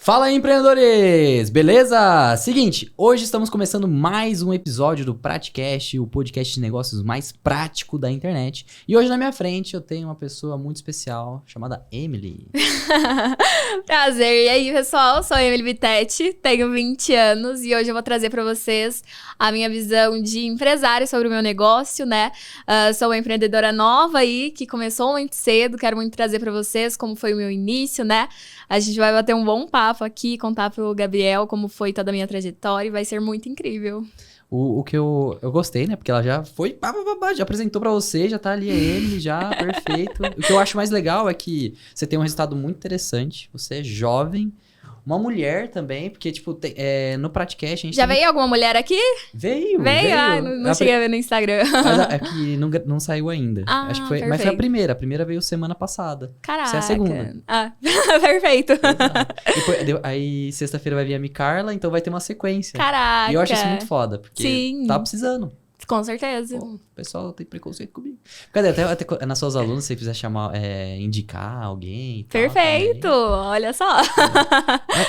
Fala aí, empreendedores! Beleza? Seguinte, hoje estamos começando mais um episódio do Praticast, o podcast de negócios mais prático da internet. E hoje na minha frente eu tenho uma pessoa muito especial chamada Emily. Prazer, e aí pessoal, sou a Emily Bittetti, tenho 20 anos e hoje eu vou trazer para vocês a minha visão de empresário sobre o meu negócio, né? Sou uma empreendedora nova aí, que começou muito cedo, quero muito trazer para vocês como foi o meu início, né? A gente vai bater um bom papo aqui, contar pro Gabriel como foi toda a minha trajetória e vai ser muito incrível. O que eu gostei, né? Porque ela já foi, já apresentou pra você, já tá ali a Emily, já, perfeito. O que eu acho mais legal é que você tem um resultado muito interessante, você é jovem, uma mulher também, porque, tipo, no Praticast a gente... Já veio alguma mulher aqui? Veio. Ah, não cheguei a ver no Instagram. Mas é que não saiu ainda. Acho que foi, perfeito. mas foi a primeira veio semana passada. Caraca. Você é a segunda. Ah, perfeito. Aí sexta-feira vai vir a Micarla, então vai ter uma sequência. Caraca. E eu acho isso muito foda, porque Sim. tá precisando. Com certeza. Pô, o pessoal tem preconceito comigo. Cadê? Até nas suas alunas, se você quiser indicar alguém e tal, Perfeito! também. Olha só.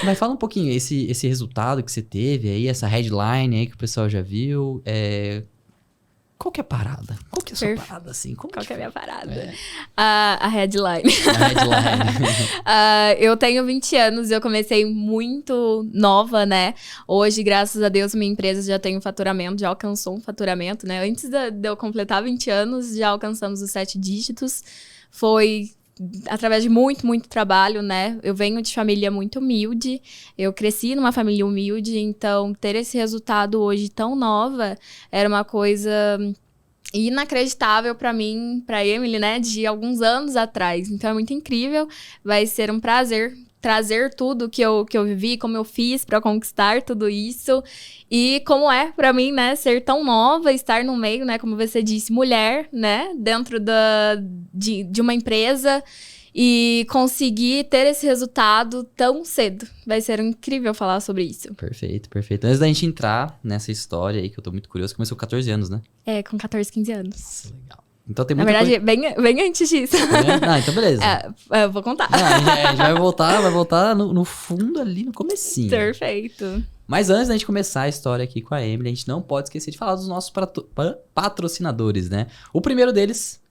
Mas fala um pouquinho, esse resultado que você teve aí, essa headline aí que o pessoal já viu, qual que é a parada? Qual que é a sua parada, assim? Qual que é a minha parada? É. A headline. A headline. Eu tenho 20 anos e eu comecei muito nova, né? Hoje, graças a Deus, minha empresa já tem um faturamento, já alcançou um faturamento, né? Antes de eu completar 20 anos, já alcançamos os 7 dígitos. Foi através de muito trabalho, né? Eu venho de família muito humilde, eu cresci numa família humilde, então ter esse resultado hoje tão nova era uma coisa inacreditável pra mim, pra Emily, né? De alguns anos atrás. Então é muito incrível, vai ser um prazer trazer tudo que eu vivi, como eu fiz pra conquistar tudo isso. E como é pra mim, né, ser tão nova, estar no meio, né, como você disse, mulher, né, dentro de uma empresa e conseguir ter esse resultado tão cedo. Vai ser incrível falar sobre isso. Perfeito. Antes da gente entrar nessa história aí, que eu tô muito curioso, começou com 14 anos, né? Com 14, 15 anos. Legal. Então tem muita Na verdade, bem antes disso. Então beleza. Eu vou contar. A gente vai voltar no fundo ali, no comecinho. Perfeito. Mas antes da gente começar a história aqui com a Emily, a gente não pode esquecer de falar dos nossos patrocinadores, né? O primeiro deles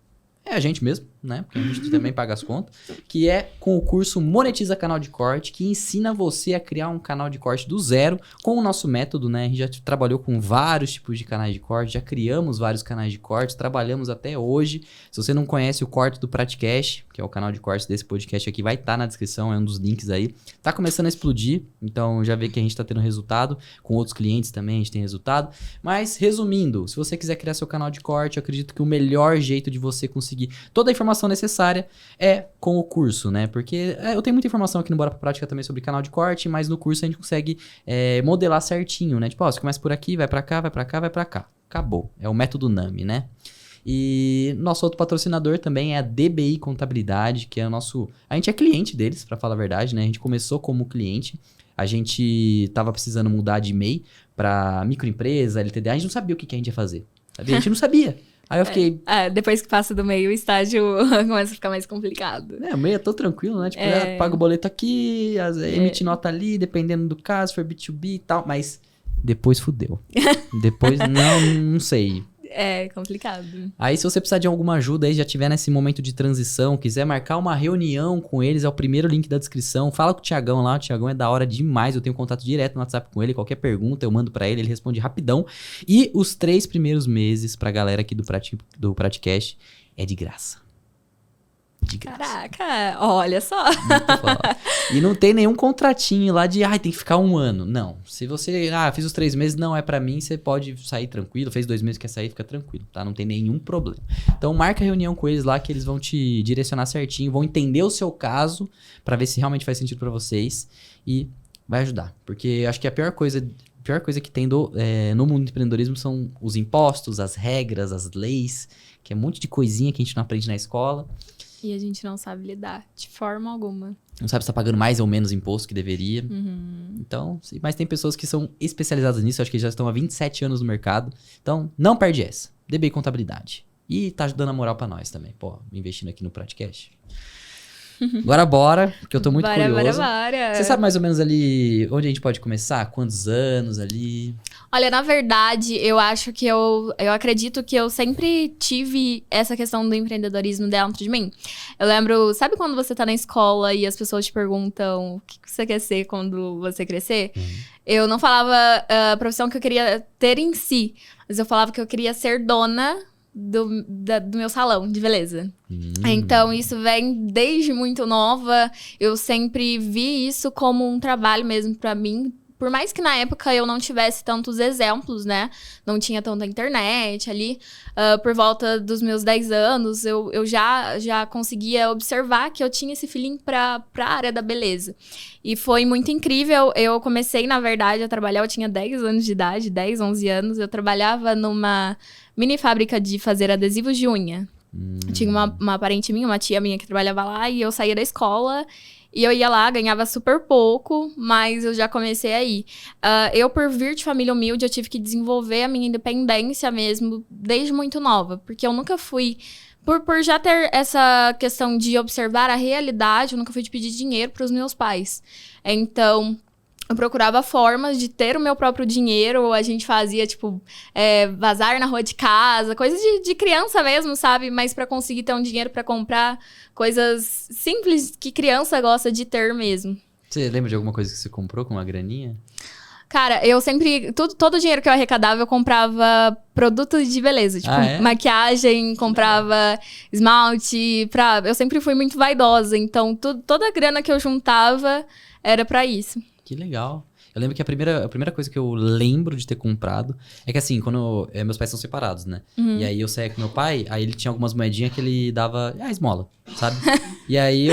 é a gente mesmo, né? Porque a gente também paga as contas. Que é com o curso Monetiza Canal de Corte, que ensina você a criar um canal de corte do zero com o nosso método, né? A gente já trabalhou com vários tipos de canais de corte, já criamos vários canais de corte, trabalhamos até hoje. Se você não conhece o corte do Praticast, que é o canal de corte desse podcast aqui, vai estar na descrição, é um dos links aí. Tá começando a explodir, então já vê que a gente tá tendo resultado. Com outros clientes também a gente tem resultado. Mas, resumindo, se você quiser criar seu canal de corte, eu acredito que o melhor jeito de você conseguir toda a informação necessária é com o curso, né? Porque eu tenho muita informação aqui no Bora Pra Prática também sobre canal de corte, mas no curso a gente consegue modelar certinho, né? Tipo, você começa por aqui, vai pra cá, vai pra cá, vai pra cá. Acabou. É o método NAMI, né? E nosso outro patrocinador também é a DBI Contabilidade, que é a gente é cliente deles, pra falar a verdade, né? A gente começou como cliente, a gente tava precisando mudar de MEI pra microempresa, LTDA, a gente não sabia o que a gente ia fazer, sabia? A gente não sabia. Aí eu fiquei... depois que passa do meio, o estágio começa a ficar mais complicado. O meio é tão tranquilo, né? Tipo, paga o boleto aqui, emite nota ali, dependendo do caso, se for B2B e tal. Mas depois fudeu. Depois, não sei. É complicado. Aí, se você precisar de alguma ajuda aí, já tiver nesse momento de transição, quiser marcar uma reunião com eles, é o primeiro link da descrição. Fala com o Thiagão lá, o Thiagão é da hora demais, eu tenho contato direto no WhatsApp com ele, qualquer pergunta eu mando pra ele, ele responde rapidão. E os 3 primeiros meses pra galera aqui do Praticast é de graça. De graça. Caraca, olha só. Muito foda. E não tem nenhum contratinho lá de, tem que ficar 1 ano. Não. Se você, fiz os 3 meses, não é pra mim, você pode sair tranquilo. Fez 2 meses, quer sair, fica tranquilo, tá? Não tem nenhum problema. Então, marca a reunião com eles lá que eles vão te direcionar certinho, vão entender o seu caso pra ver se realmente faz sentido pra vocês e vai ajudar. Porque acho que a pior coisa que tem no mundo do empreendedorismo são os impostos, as regras, as leis, que é um monte de coisinha que a gente não aprende na escola. E a gente não sabe lidar de forma alguma. Não sabe se tá pagando mais ou menos imposto que deveria. Uhum. Então, mas tem pessoas que são especializadas nisso, acho que já estão há 27 anos no mercado. Então, não perde essa. DBI Contabilidade. E tá dando a moral pra nós também. Pô, investindo aqui no Praticast. Agora bora, porque eu tô muito curioso. Bora. Você sabe mais ou menos ali onde a gente pode começar? Quantos anos ali? Olha, na verdade, eu acho que eu acredito que eu sempre tive essa questão do empreendedorismo dentro de mim. Eu lembro, sabe quando você tá na escola e as pessoas te perguntam o que você quer ser quando você crescer? Eu não falava a profissão que eu queria ter em si, mas eu falava que eu queria ser dona do meu salão de beleza. Então, isso vem desde muito nova. Eu sempre vi isso como um trabalho mesmo pra mim. Por mais que na época eu não tivesse tantos exemplos, né? Não tinha tanta internet ali. Por volta dos meus 10 anos, eu já conseguia observar que eu tinha esse feeling pra área da beleza. E foi muito incrível. Eu comecei, na verdade, a trabalhar. Eu tinha 10 anos de idade, 10, 11 anos. Eu trabalhava numa mini fábrica de fazer adesivos de unha. Tinha uma parente minha, uma tia minha que trabalhava lá. E eu saía da escola... E eu ia lá, ganhava super pouco, mas eu já comecei aí. Eu, por vir de família humilde, eu tive que desenvolver a minha independência mesmo, desde muito nova. Porque eu nunca fui... Por já ter essa questão de observar a realidade, eu nunca fui de pedir dinheiro para os meus pais. Então... eu procurava formas de ter o meu próprio dinheiro. A gente fazia, tipo, bazar na rua de casa. Coisas de criança mesmo, sabe? Mas pra conseguir ter um dinheiro pra comprar coisas simples que criança gosta de ter mesmo. Você lembra de alguma coisa que você comprou com uma graninha? Cara, eu sempre... todo o dinheiro que eu arrecadava, eu comprava produtos de beleza. Tipo, maquiagem, comprava esmalte. Eu sempre fui muito vaidosa. Então, toda a grana que eu juntava era pra isso. Que legal. Eu lembro que a primeira coisa que eu lembro de ter comprado é que assim, quando meus pais são separados, né? E aí eu saía com meu pai, aí ele tinha algumas moedinhas que ele dava esmola, sabe? E aí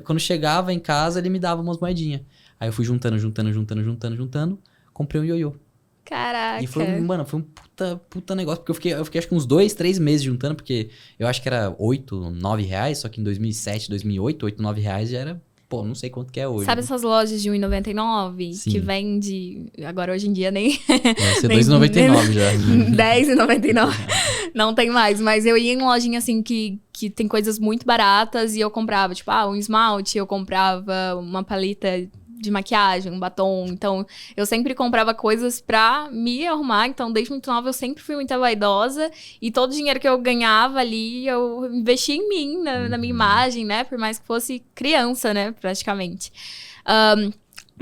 quando chegava em casa, ele me dava umas moedinhas. Aí eu fui juntando, comprei um ioiô. Caraca. E foi um puta negócio, porque eu fiquei acho que uns 2, 3 meses juntando, porque eu acho que era 8, 9 reais, só que em 2007, 2008, 8, 9 reais já era... Pô, não sei quanto que é hoje. Sabe essas lojas de R$1,99? Que vende... Agora, hoje em dia, nem... Vai ser R$2,99 já. R$10,99. Não tem mais. Mas eu ia em lojinha, assim, que tem coisas muito baratas. E eu comprava, tipo, um esmalte. Eu comprava uma paleta de maquiagem, um batom. Então, eu sempre comprava coisas pra me arrumar. Então, desde muito nova, eu sempre fui muito vaidosa. E todo o dinheiro que eu ganhava ali, eu investia em mim, na minha imagem, né? Por mais que fosse criança, né? Praticamente.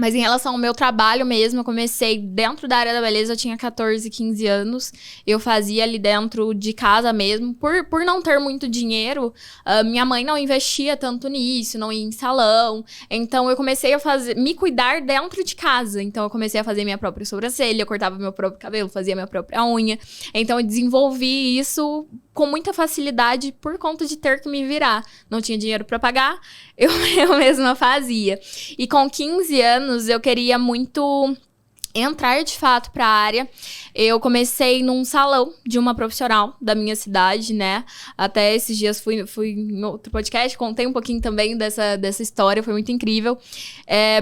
Mas em relação ao meu trabalho mesmo, eu comecei dentro da área da beleza, eu tinha 14, 15 anos. Eu fazia ali dentro de casa mesmo. Por não ter muito dinheiro, minha mãe não investia tanto nisso, não ia em salão. Então eu comecei a me cuidar dentro de casa. Então eu comecei a fazer minha própria sobrancelha, eu cortava meu próprio cabelo, fazia minha própria unha. Então eu desenvolvi isso com muita facilidade por conta de ter que me virar. Não tinha dinheiro para pagar, eu mesma fazia. E com 15 anos, eu queria muito entrar de fato para a área. Eu comecei num salão de uma profissional da minha cidade, né? Até esses dias fui em outro podcast, contei um pouquinho também dessa história, foi muito incrível.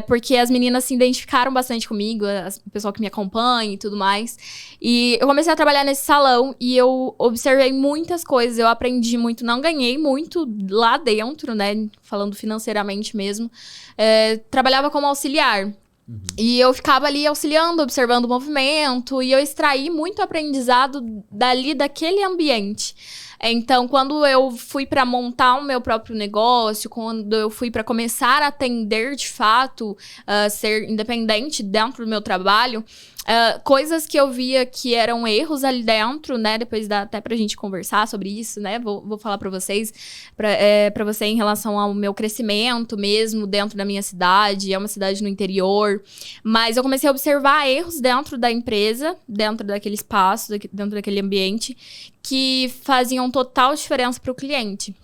Porque as meninas se identificaram bastante comigo, o pessoal que me acompanha e tudo mais. E eu comecei a trabalhar nesse salão e eu observei muitas coisas, eu aprendi muito, não ganhei muito lá dentro, né? Falando financeiramente mesmo. Trabalhava como auxiliar. E eu ficava ali auxiliando, observando o movimento, e eu extraí muito aprendizado daquele ambiente. Então, quando eu fui para montar o meu próprio negócio, quando eu fui para começar a atender de fato, ser independente dentro do meu trabalho, coisas que eu via que eram erros ali dentro, né? Depois dá até pra gente conversar sobre isso, né? Vou falar pra vocês, pra você em relação ao meu crescimento mesmo dentro da minha cidade. É uma cidade no interior. Mas eu comecei a observar erros dentro da empresa, dentro daquele espaço, dentro daquele ambiente, que faziam total diferença pro cliente.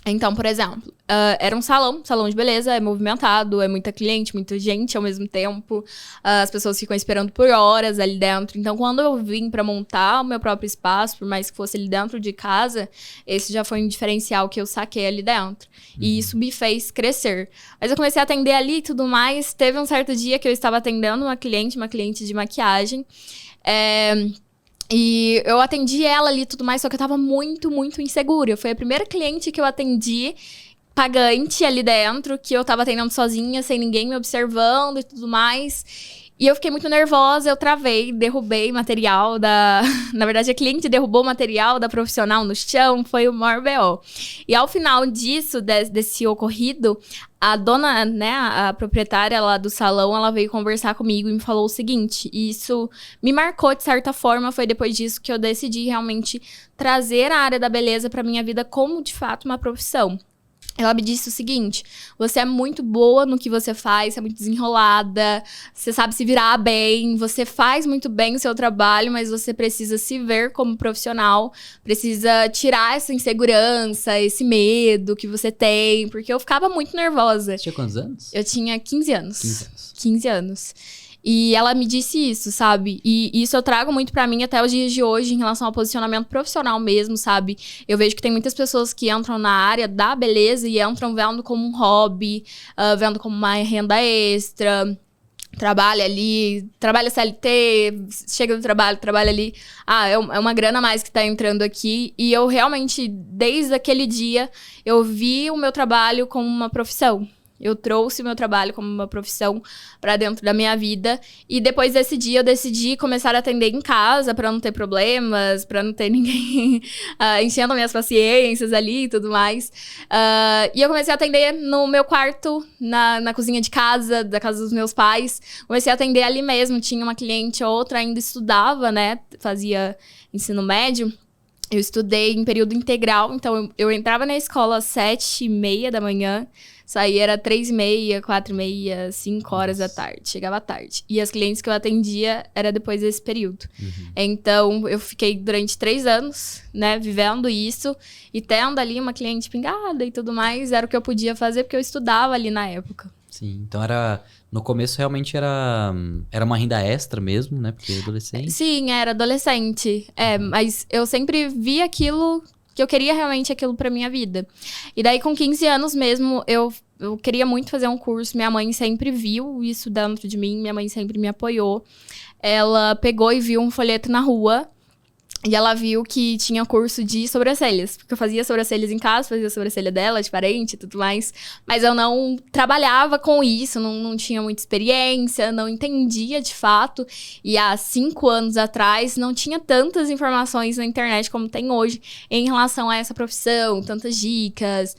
Então, por exemplo, era um salão de beleza, é movimentado, é muita cliente, muita gente ao mesmo tempo. As pessoas ficam esperando por horas ali dentro. Então, quando eu vim para montar o meu próprio espaço, por mais que fosse ali dentro de casa, esse já foi um diferencial que eu saquei ali dentro. E isso me fez crescer. Mas eu comecei a atender ali e tudo mais. Teve um certo dia que eu estava atendendo uma cliente de maquiagem. E eu atendi ela ali e tudo mais, só que eu tava muito, muito insegura. Foi a primeira cliente que eu atendi pagante ali dentro, que eu tava atendendo sozinha, sem ninguém me observando e tudo mais. E eu fiquei muito nervosa, eu travei, derrubei material da... Na verdade, a cliente derrubou o material da profissional no chão, foi o maior BO. E ao final disso, desse ocorrido, a dona, né, a proprietária lá do salão, ela veio conversar comigo e me falou o seguinte, e isso me marcou de certa forma, foi depois disso que eu decidi realmente trazer a área da beleza pra minha vida como, de fato, uma profissão. Ela me disse o seguinte, você é muito boa no que você faz, você é muito desenrolada, você sabe se virar bem, você faz muito bem o seu trabalho, mas você precisa se ver como profissional, precisa tirar essa insegurança, esse medo que você tem, porque eu ficava muito nervosa. Você tinha quantos anos? Eu tinha 15 anos. 15 anos. 15 anos. E ela me disse isso, sabe? E isso eu trago muito pra mim até os dias de hoje em relação ao posicionamento profissional mesmo, sabe? Eu vejo que tem muitas pessoas que entram na área da beleza e entram vendo como um hobby, vendo como uma renda extra, trabalha ali, trabalha CLT, chega do trabalho, trabalha ali. É uma grana a mais que tá entrando aqui. E eu realmente, desde aquele dia, eu vi o meu trabalho como uma profissão. Eu trouxe o meu trabalho como uma profissão pra dentro da minha vida. E depois desse dia, eu decidi começar a atender em casa pra não ter problemas, pra não ter ninguém enchendo minhas paciências ali e tudo mais. E eu comecei a atender no meu quarto, na cozinha de casa, da casa dos meus pais. Comecei a atender ali mesmo. Tinha uma cliente ou outra, ainda estudava, né? Fazia ensino médio. Eu estudei em período integral, então eu entrava na escola às 7h30 da manhã, saía era 3h30, 4h30, 5 horas da tarde, chegava tarde. E as clientes que eu atendia era depois desse período. Então, eu fiquei durante 3 anos, né, vivendo isso e tendo ali uma cliente pingada e tudo mais, era o que eu podia fazer porque eu estudava ali na época. Sim, então no começo realmente era uma renda extra mesmo, né? Porque adolescente. Sim, era adolescente. Mas eu sempre vi aquilo que eu queria realmente aquilo pra minha vida. E daí, com 15 anos mesmo, eu queria muito fazer um curso. Minha mãe sempre viu isso dentro de mim, minha mãe sempre me apoiou. Ela pegou e viu um folheto na rua. E ela viu que tinha curso de sobrancelhas. Porque eu fazia sobrancelhas em casa, fazia sobrancelha dela, de parente e tudo mais. Mas eu não trabalhava com isso, não tinha muita experiência, não entendia de fato. E há 5 anos atrás, não tinha tantas informações na internet como tem hoje em relação a essa profissão. Tantas dicas,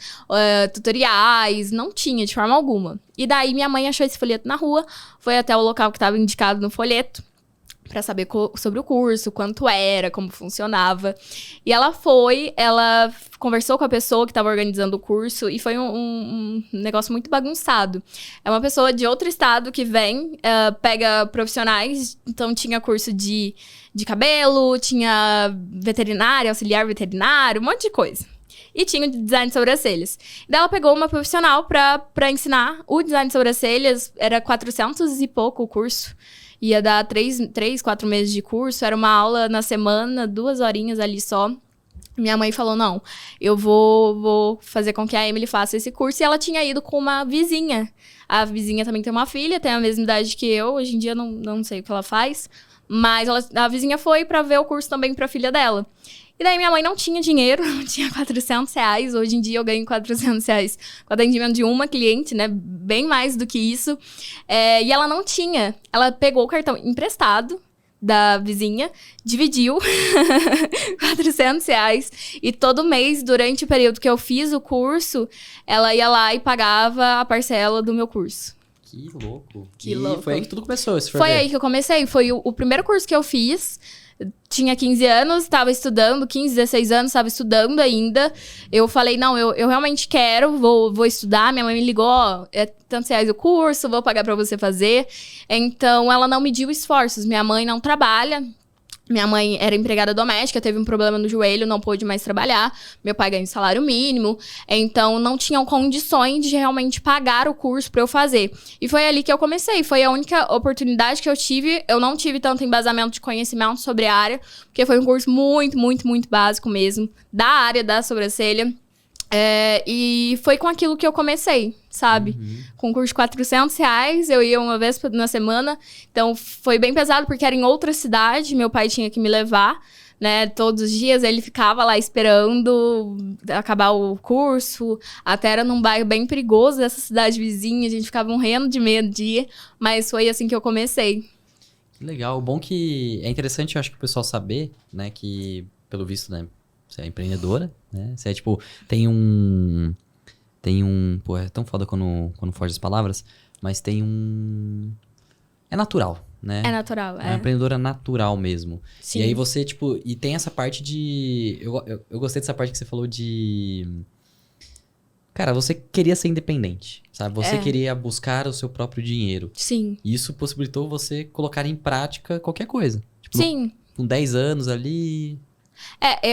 tutoriais, não tinha de forma alguma. E daí minha mãe achou esse folheto na rua, foi até o local que estava indicado no folheto, pra saber sobre o curso, quanto era, como funcionava. E ela conversou com a pessoa que estava organizando o curso e foi um negócio muito bagunçado. É uma pessoa de outro estado que vem, pega profissionais, então tinha curso de cabelo, tinha veterinário, auxiliar veterinário, um monte de coisa. E tinha o design de sobrancelhas. Daí ela pegou uma profissional pra ensinar o design de sobrancelhas, era 400 e pouco o curso. Ia dar 4 meses de curso, era uma aula na semana, 2 horinhas ali só. Minha mãe falou, não, eu vou fazer com que a Emily faça esse curso. E ela tinha ido com uma vizinha. A vizinha também tem uma filha, tem a mesma idade que eu. Hoje em dia não sei o que ela faz. Mas a vizinha foi pra ver o curso também pra filha dela. E daí minha mãe não tinha dinheiro, não tinha R$400. Hoje em dia eu ganho R$400 com atendimento de uma cliente, né? Bem mais do que isso. E ela não tinha. Ela pegou o cartão emprestado da vizinha, dividiu R$400. E todo mês, durante o período que eu fiz o curso, ela ia lá e pagava a parcela do meu curso. Que louco. Que louco. Foi aí que tudo começou, se for Foi ver. aí que eu comecei. Foi o primeiro curso que eu fiz. Tinha 15 anos, estava estudando, 15, 16 anos, estava estudando ainda. Eu falei, não, eu realmente quero, vou estudar. Minha mãe me ligou, ó, é tantos reais o curso, vou pagar pra você fazer. Então, ela não mediu esforços. Minha mãe não trabalha. Minha mãe era empregada doméstica, teve um problema no joelho, não pôde mais trabalhar. Meu pai ganha salário mínimo. Então, não tinham condições de realmente pagar o curso pra eu fazer. E foi ali que eu comecei. Foi a única oportunidade que eu tive. Eu não tive tanto embasamento de conhecimento sobre a área, porque foi um curso muito, muito, muito básico mesmo, da área da sobrancelha. E foi com aquilo que eu comecei, sabe? Com um curso de R$400, eu ia uma vez na semana. Então, foi bem pesado, porque era em outra cidade. Meu pai tinha que me levar né? Todos os dias ele ficava lá esperando acabar o curso. Até era num bairro bem perigoso dessa cidade vizinha. A gente ficava morrendo de medo de ir. Mas foi assim que eu comecei. Legal. O bom que é interessante, eu acho que o pessoal saber, né? Que, pelo visto, né? Você é empreendedora, né? Você é tipo... Tem um... Pô, é tão foda quando foge as palavras. Mas tem um... É natural, né? É natural, É uma empreendedora natural mesmo. Sim. E aí você, tipo... E tem essa parte de... Eu gostei dessa parte que você falou de... Cara, você queria ser independente, sabe? Você queria buscar o seu próprio dinheiro. Sim. E isso possibilitou você colocar em prática qualquer coisa. Tipo, Sim. Com 10 anos ali...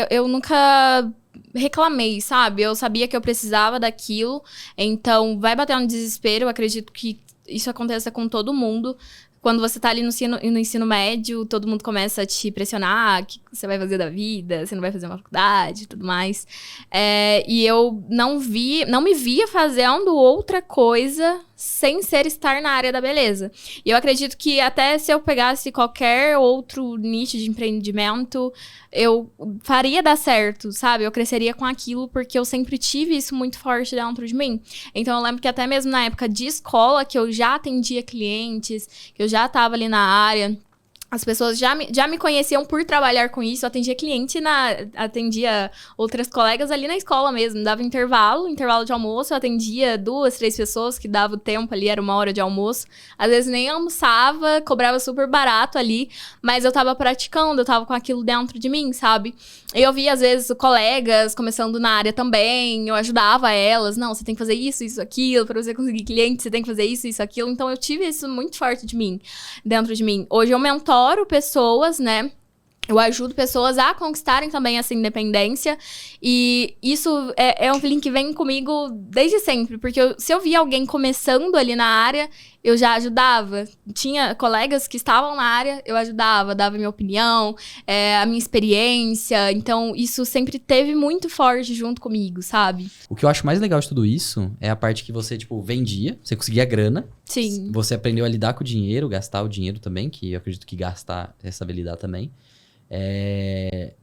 Eu nunca reclamei, sabe? Eu sabia que eu precisava daquilo. Então, vai bater um desespero. Eu acredito que isso aconteça com todo mundo. Quando você tá ali no ensino médio, todo mundo começa a te pressionar, o que você vai fazer da vida, você não vai fazer uma faculdade e tudo mais. E eu não me via fazendo outra coisa sem ser estar na área da beleza. E eu acredito que até se eu pegasse qualquer outro nicho de empreendimento, eu faria dar certo, sabe? Eu cresceria com aquilo porque eu sempre tive isso muito forte dentro de mim. Então eu lembro que até mesmo na época de escola, que eu já atendia clientes, que eu já estava ali na área, as pessoas já me conheciam por trabalhar com isso. Eu atendia atendia outras colegas ali na escola mesmo. Dava intervalo de almoço. Eu atendia 2, 3 pessoas que dava o tempo ali, era 1 hora de almoço. Às vezes nem almoçava, cobrava super barato ali. Mas eu tava praticando, eu tava com aquilo dentro de mim, sabe? E eu via, às vezes, colegas começando na área também. Eu ajudava elas. Não, você tem que fazer isso, aquilo. Pra você conseguir cliente, você tem que fazer isso, aquilo. Então eu tive isso muito forte dentro de mim. Hoje eu mentoro pessoas, né? Eu ajudo pessoas a conquistarem também essa independência. E isso é um feeling que vem comigo desde sempre. Porque se eu via alguém começando ali na área, eu já ajudava. Tinha colegas que estavam na área, eu ajudava, dava minha opinião, a minha experiência. Então, isso sempre teve muito forte junto comigo, sabe? O que eu acho mais legal de tudo isso é a parte que você, tipo, vendia, você conseguia grana. Sim. Você aprendeu a lidar com o dinheiro, gastar o dinheiro também, que eu acredito que gastar é saber lidar também.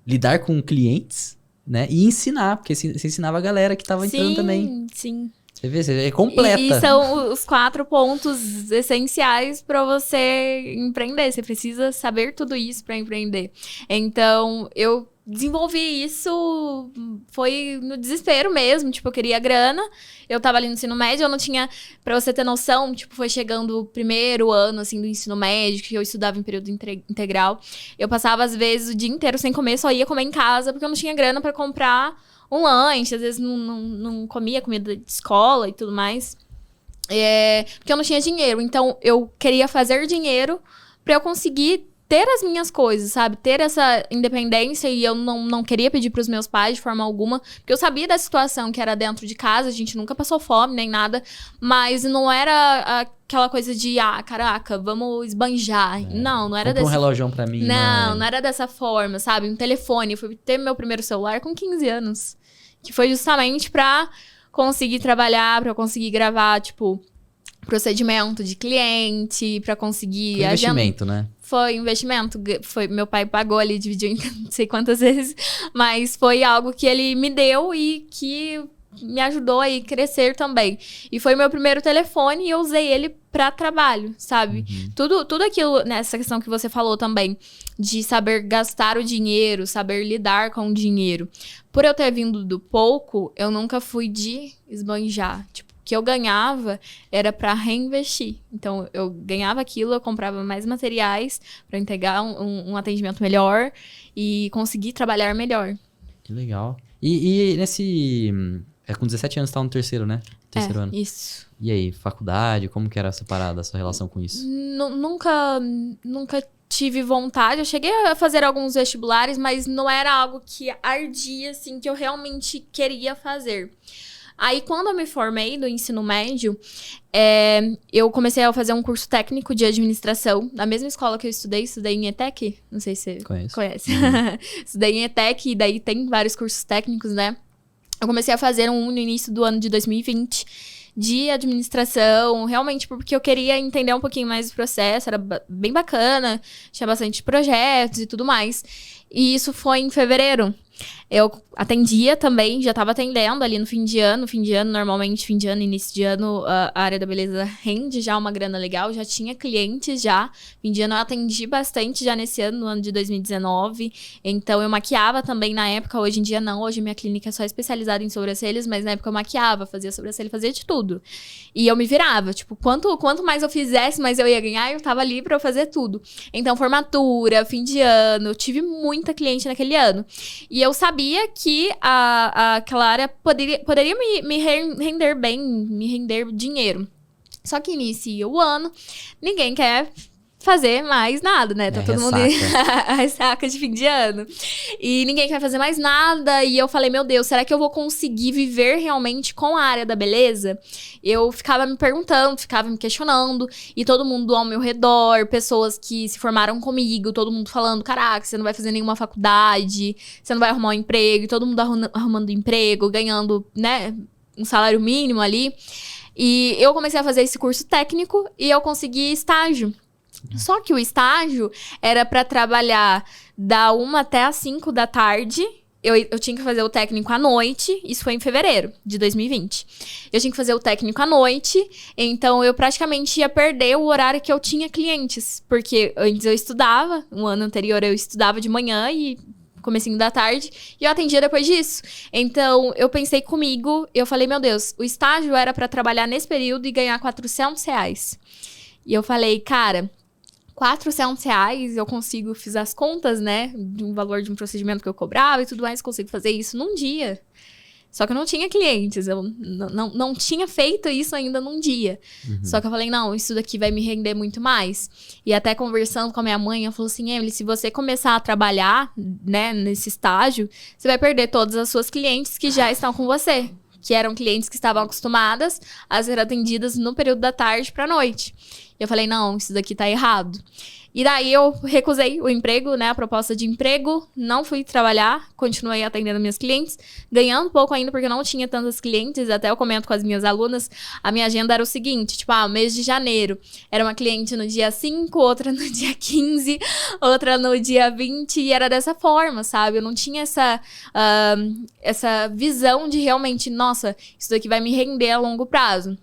Lidar com clientes, né? E ensinar, porque você ensinava a galera que tava entrando também. Sim. Você vê, você é completa. E são os 4 pontos essenciais para você empreender. Você precisa saber tudo isso para empreender. Então, eu desenvolvi isso, foi no desespero mesmo. Tipo, eu queria grana. Eu tava ali no ensino médio, eu não tinha... Pra você ter noção, tipo, foi chegando o primeiro ano, assim, do ensino médio, que eu estudava em período integral. Eu passava, às vezes, o dia inteiro sem comer, só ia comer em casa, porque eu não tinha grana para comprar um lanche, às vezes não comia comida de escola e tudo mais. Porque eu não tinha dinheiro. Então, eu queria fazer dinheiro pra eu conseguir ter as minhas coisas, sabe? Ter essa independência. E eu não queria pedir pros meus pais de forma alguma. Porque eu sabia da situação que era dentro de casa. A gente nunca passou fome nem nada. Mas não era aquela coisa de, caraca, vamos esbanjar. Não era Compra um relógio pra mim, não era dessa forma, sabe? Um telefone. Eu fui ter meu primeiro celular com 15 anos. Que foi justamente pra conseguir trabalhar, pra conseguir gravar, tipo, procedimento de cliente, pra conseguir... Foi investimento, né? Foi investimento. Meu pai pagou ali, dividiu em não sei quantas vezes. Mas foi algo que ele me deu e que me ajudou a crescer também. E foi meu primeiro telefone e eu usei ele pra trabalho, sabe? Tudo aquilo, nessa questão que você falou também, de saber gastar o dinheiro, saber lidar com o dinheiro. Por eu ter vindo do pouco, eu nunca fui de esbanjar. Tipo, o que eu ganhava era pra reinvestir. Então, eu ganhava aquilo, eu comprava mais materiais pra entregar um atendimento melhor e conseguir trabalhar melhor. Que legal. E nesse... com 17 anos você tava no terceiro, né? Terceiro ano. Isso. E aí, faculdade, como que era essa parada, a sua relação com isso? Nunca tive vontade. Eu cheguei a fazer alguns vestibulares, mas não era algo que ardia, assim, que eu realmente queria fazer. Aí, quando eu me formei no ensino médio, eu comecei a fazer um curso técnico de administração, na mesma escola que eu estudei em ETEC. Não sei se você conhece. Estudei em ETEC, e daí tem vários cursos técnicos, né? Eu comecei a fazer um no início do ano de 2020. de administração, realmente porque eu queria entender um pouquinho mais do processo, era bem bacana, tinha bastante projetos e tudo mais. E isso foi em fevereiro. Eu atendia também, já estava atendendo ali no fim de ano. Normalmente, fim de ano, início de ano, a área da beleza rende já uma grana legal. Já tinha clientes já. Fim de ano eu atendi bastante já nesse ano, no ano de 2019. Então, eu maquiava também na época. Hoje em dia, não. Hoje minha clínica é só especializada em sobrancelhas. Mas na época eu maquiava, fazia sobrancelha, fazia de tudo. E eu me virava. Tipo, quanto mais eu fizesse, mais eu ia ganhar. Eu tava ali pra eu fazer tudo. Então, formatura, fim de ano. Eu tive muita cliente naquele ano. E eu sabia que aquela área poderia me render bem, me render dinheiro. Só que inicia o ano, ninguém quer fazer mais nada, né? Tá todo mundo a ressaca de fim de ano. E ninguém quer fazer mais nada. E eu falei, meu Deus, será que eu vou conseguir viver realmente com a área da beleza? Eu ficava me perguntando, ficava me questionando. E todo mundo ao meu redor, pessoas que se formaram comigo, todo mundo falando, caraca, você não vai fazer nenhuma faculdade, você não vai arrumar um emprego. E todo mundo arrumando emprego, ganhando, né, um salário mínimo ali. E eu comecei a fazer esse curso técnico e eu consegui estágio. Só que o estágio era para trabalhar da 1 até as 5 da tarde. Eu tinha que fazer o técnico à noite. Isso foi em fevereiro de 2020. Eu tinha que fazer o técnico à noite. Então, eu praticamente ia perder o horário que eu tinha clientes. Porque antes eu estudava. No ano anterior, eu estudava de manhã e comecinho da tarde. E eu atendia depois disso. Então, eu pensei comigo. Eu falei, meu Deus, o estágio era para trabalhar nesse período e ganhar R$400. E eu falei, cara, R$400 eu consigo, fiz as contas, né, de um valor de um procedimento que eu cobrava e tudo mais, consigo fazer isso num dia. Só que eu não tinha clientes, eu não tinha feito isso ainda num dia. Só que eu falei, não, isso daqui vai me render muito mais. E até conversando com a minha mãe, ela falou assim, Emily, se você começar a trabalhar, né, nesse estágio, você vai perder todas as suas clientes que já estão com você. Que eram clientes que estavam acostumadas a ser atendidas no período da tarde pra noite. E eu falei, não, isso daqui tá errado. E daí eu recusei o emprego, né, a proposta de emprego, não fui trabalhar, continuei atendendo minhas clientes, ganhando pouco ainda porque eu não tinha tantas clientes, até eu comento com as minhas alunas, a minha agenda era o seguinte, tipo, mês de janeiro, era uma cliente no dia 5, outra no dia 15, outra no dia 20, e era dessa forma, sabe? Eu não tinha essa visão de realmente, nossa, isso daqui vai me render a longo prazo.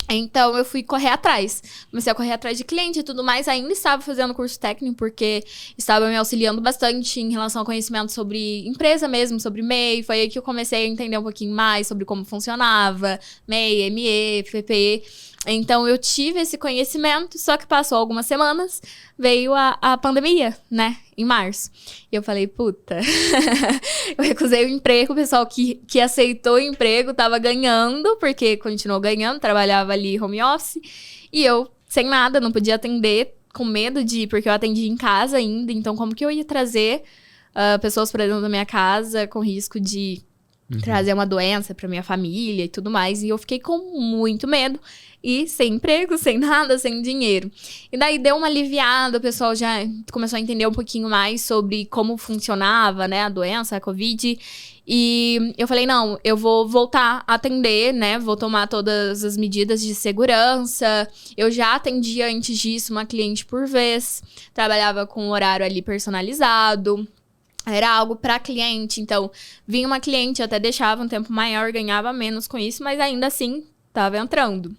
Então, eu fui correr atrás. Comecei a correr atrás de cliente e tudo mais. Ainda estava fazendo curso técnico, porque estava me auxiliando bastante em relação ao conhecimento sobre empresa mesmo, sobre MEI. Foi aí que eu comecei a entender um pouquinho mais sobre como funcionava MEI, ME, FPE. Então, eu tive esse conhecimento, só que passou algumas semanas, veio a pandemia, né? Em março. E eu falei, puta, eu recusei o emprego, o pessoal que aceitou o emprego tava ganhando, porque continuou ganhando, trabalhava ali home office, e eu, sem nada, não podia atender, com medo porque eu atendia em casa ainda, então como que eu ia trazer pessoas pra dentro da minha casa, com risco de trazer uma doença pra minha família e tudo mais, e eu fiquei com muito medo, e sem emprego, sem nada, sem dinheiro. E daí deu uma aliviada, o pessoal já começou a entender um pouquinho mais sobre como funcionava, né, a doença, a Covid. E eu falei, não, eu vou voltar a atender, né, vou tomar todas as medidas de segurança. Eu já atendia antes disso uma cliente por vez, trabalhava com um horário ali personalizado. Era algo para cliente, então vinha uma cliente, eu até deixava um tempo maior, ganhava menos com isso, mas ainda assim tava entrando.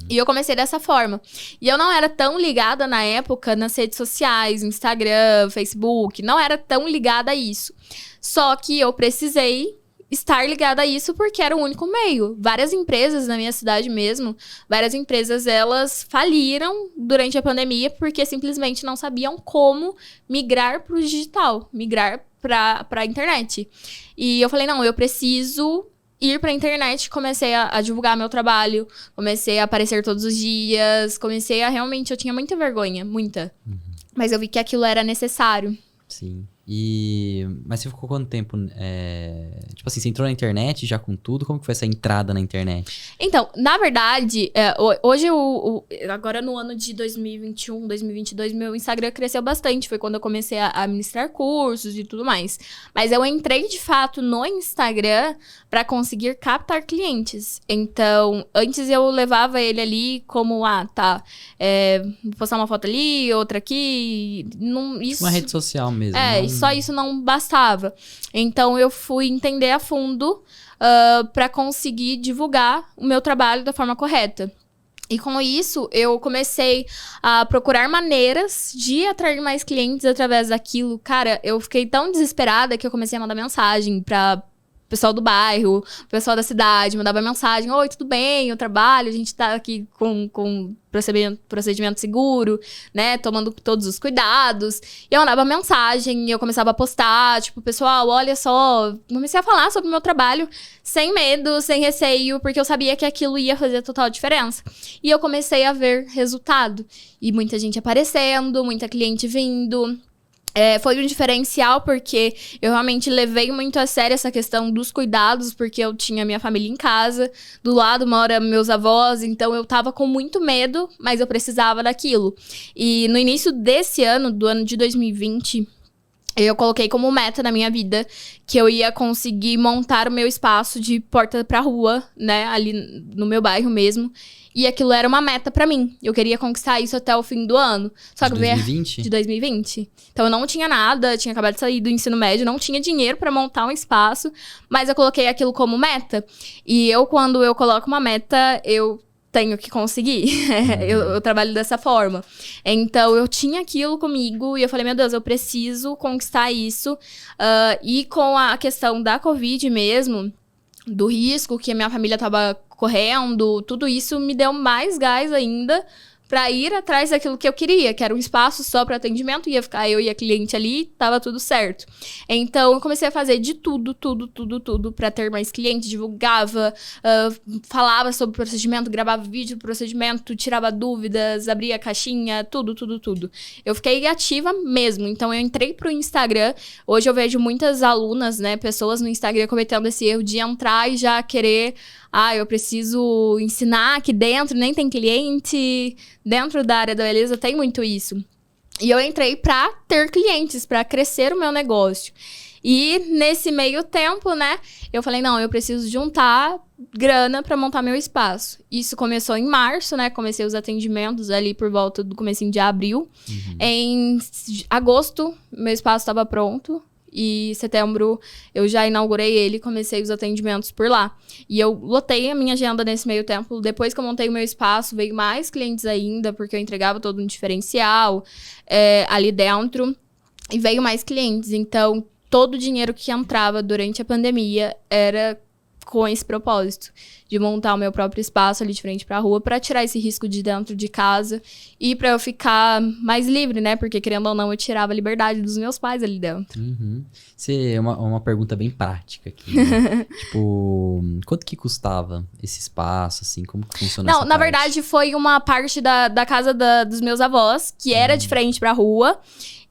E eu comecei dessa forma. E eu não era tão ligada na época nas redes sociais, Instagram, Facebook, não era tão ligada a isso. Só que eu precisei estar ligada a isso porque era o único meio. Várias empresas na minha cidade mesmo, várias empresas, elas faliram durante a pandemia porque simplesmente não sabiam como migrar para o digital, migrar para a internet. E eu falei, não, eu preciso ir pra internet, comecei a divulgar meu trabalho, comecei a aparecer todos os dias, comecei a realmente, eu tinha muita vergonha, muita. Mas eu vi que aquilo era necessário. Sim. Mas você ficou quanto tempo? Tipo assim, você entrou na internet já com tudo? Como que foi essa entrada na internet? Então, na verdade, hoje, agora no ano de 2021, 2022, meu Instagram cresceu bastante. Foi quando eu comecei a ministrar cursos e tudo mais. Mas eu entrei, de fato, no Instagram para conseguir captar clientes. Então, antes eu levava ele ali como, vou postar uma foto ali, outra aqui. Não, isso... Uma rede social mesmo. Só isso não bastava. Então, eu fui entender a fundo para conseguir divulgar o meu trabalho da forma correta. E com isso, eu comecei a procurar maneiras de atrair mais clientes através daquilo. Cara, eu fiquei tão desesperada que eu comecei a mandar mensagem para pessoal do bairro, pessoal da cidade, mandava mensagem: oi, tudo bem, eu trabalho, a gente tá aqui com procedimento seguro, né, tomando todos os cuidados. E eu mandava mensagem, e eu começava a postar, tipo, pessoal, olha só, comecei a falar sobre o meu trabalho sem medo, sem receio, porque eu sabia que aquilo ia fazer total diferença. E eu comecei a ver resultado. E muita gente aparecendo, muita cliente vindo. Foi um diferencial porque eu realmente levei muito a sério essa questão dos cuidados, porque eu tinha minha família em casa, do lado mora meus avós, então eu tava com muito medo, mas eu precisava daquilo. E no início desse ano, do ano de 2020, eu coloquei como meta na minha vida que eu ia conseguir montar o meu espaço de porta pra rua, né, ali no meu bairro mesmo. E aquilo era uma meta pra mim. Eu queria conquistar isso até o fim do ano. Só de 2020? De 2020. Então eu não tinha nada, tinha acabado de sair do ensino médio, não tinha dinheiro pra montar um espaço, mas eu coloquei aquilo como meta. E quando eu coloco uma meta, eu tenho que conseguir. Eu trabalho dessa forma. Então, eu tinha aquilo comigo e eu falei, meu Deus, eu preciso conquistar isso. E com a questão da Covid mesmo, do risco que a minha família tava correndo, tudo isso me deu mais gás ainda pra ir atrás daquilo que eu queria, que era um espaço só para atendimento, ia ficar eu e a cliente ali, tava tudo certo. Então, eu comecei a fazer de tudo para ter mais clientes, divulgava, falava sobre o procedimento, gravava vídeo do procedimento, tirava dúvidas, abria a caixinha, tudo. Eu fiquei ativa mesmo, então eu entrei pro Instagram, hoje eu vejo muitas alunas, né, pessoas no Instagram cometendo esse erro de entrar e já querer... eu preciso ensinar aqui dentro, nem tem cliente. Dentro da área da beleza tem muito isso. E eu entrei pra ter clientes, pra crescer o meu negócio. E nesse meio tempo, né, eu falei, não, eu preciso juntar grana pra montar meu espaço. Isso começou em março, né, comecei os atendimentos ali por volta do comecinho de abril. Em agosto, meu espaço estava pronto. E em setembro eu já inaugurei ele, comecei os atendimentos por lá. E eu lotei a minha agenda nesse meio tempo. Depois que eu montei o meu espaço, veio mais clientes ainda, porque eu entregava todo um diferencial ali dentro. E veio mais clientes. Então, todo o dinheiro que entrava durante a pandemia era com esse propósito. De montar o meu próprio espaço ali de frente pra rua, pra tirar esse risco de dentro de casa. E pra eu ficar mais livre, né? Porque, querendo ou não, eu tirava a liberdade dos meus pais ali dentro. Uma pergunta bem prática aqui, né? Tipo, quanto que custava esse espaço, assim? Como que funciona essa parte? Na verdade, foi uma parte da casa dos meus avós, que era de frente pra rua.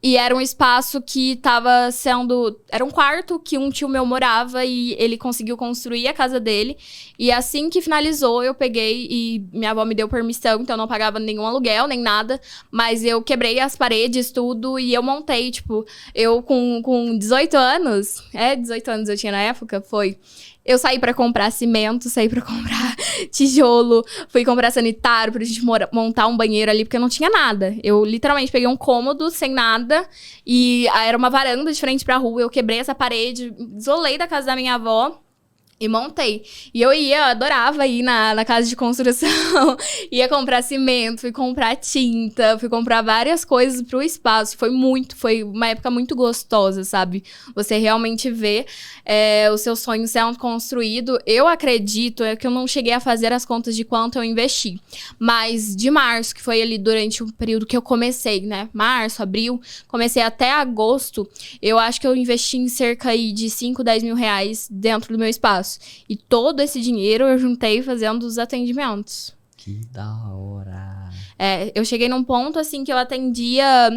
E era um espaço que tava sendo... Era um quarto que um tio meu morava e ele conseguiu construir a casa dele. E assim que finalizou, eu peguei e minha avó me deu permissão, então eu não pagava nenhum aluguel, nem nada. Mas eu quebrei as paredes, tudo, e eu montei, tipo... Eu com 18 anos... 18 anos eu tinha na época, foi... Eu saí pra comprar cimento, saí pra comprar tijolo, fui comprar sanitário pra gente montar um banheiro ali, porque eu não tinha nada. Eu literalmente peguei um cômodo sem nada e era uma varanda de frente pra rua. Eu quebrei essa parede, isolei da casa da minha avó e montei. E eu adorava ir na casa de construção, ia comprar cimento, fui comprar tinta, fui comprar várias coisas pro espaço. Foi uma época muito gostosa, sabe? Você realmente vê o seu sonho sendo construído. Eu acredito que eu não cheguei a fazer as contas de quanto eu investi. Mas de março, que foi ali durante o período que eu comecei, né? Março, abril, comecei até agosto, eu acho que eu investi em cerca aí de 5, 10 mil reais dentro do meu espaço. E todo esse dinheiro eu juntei fazendo os atendimentos. Que da hora. Eu cheguei num ponto, assim, que eu atendia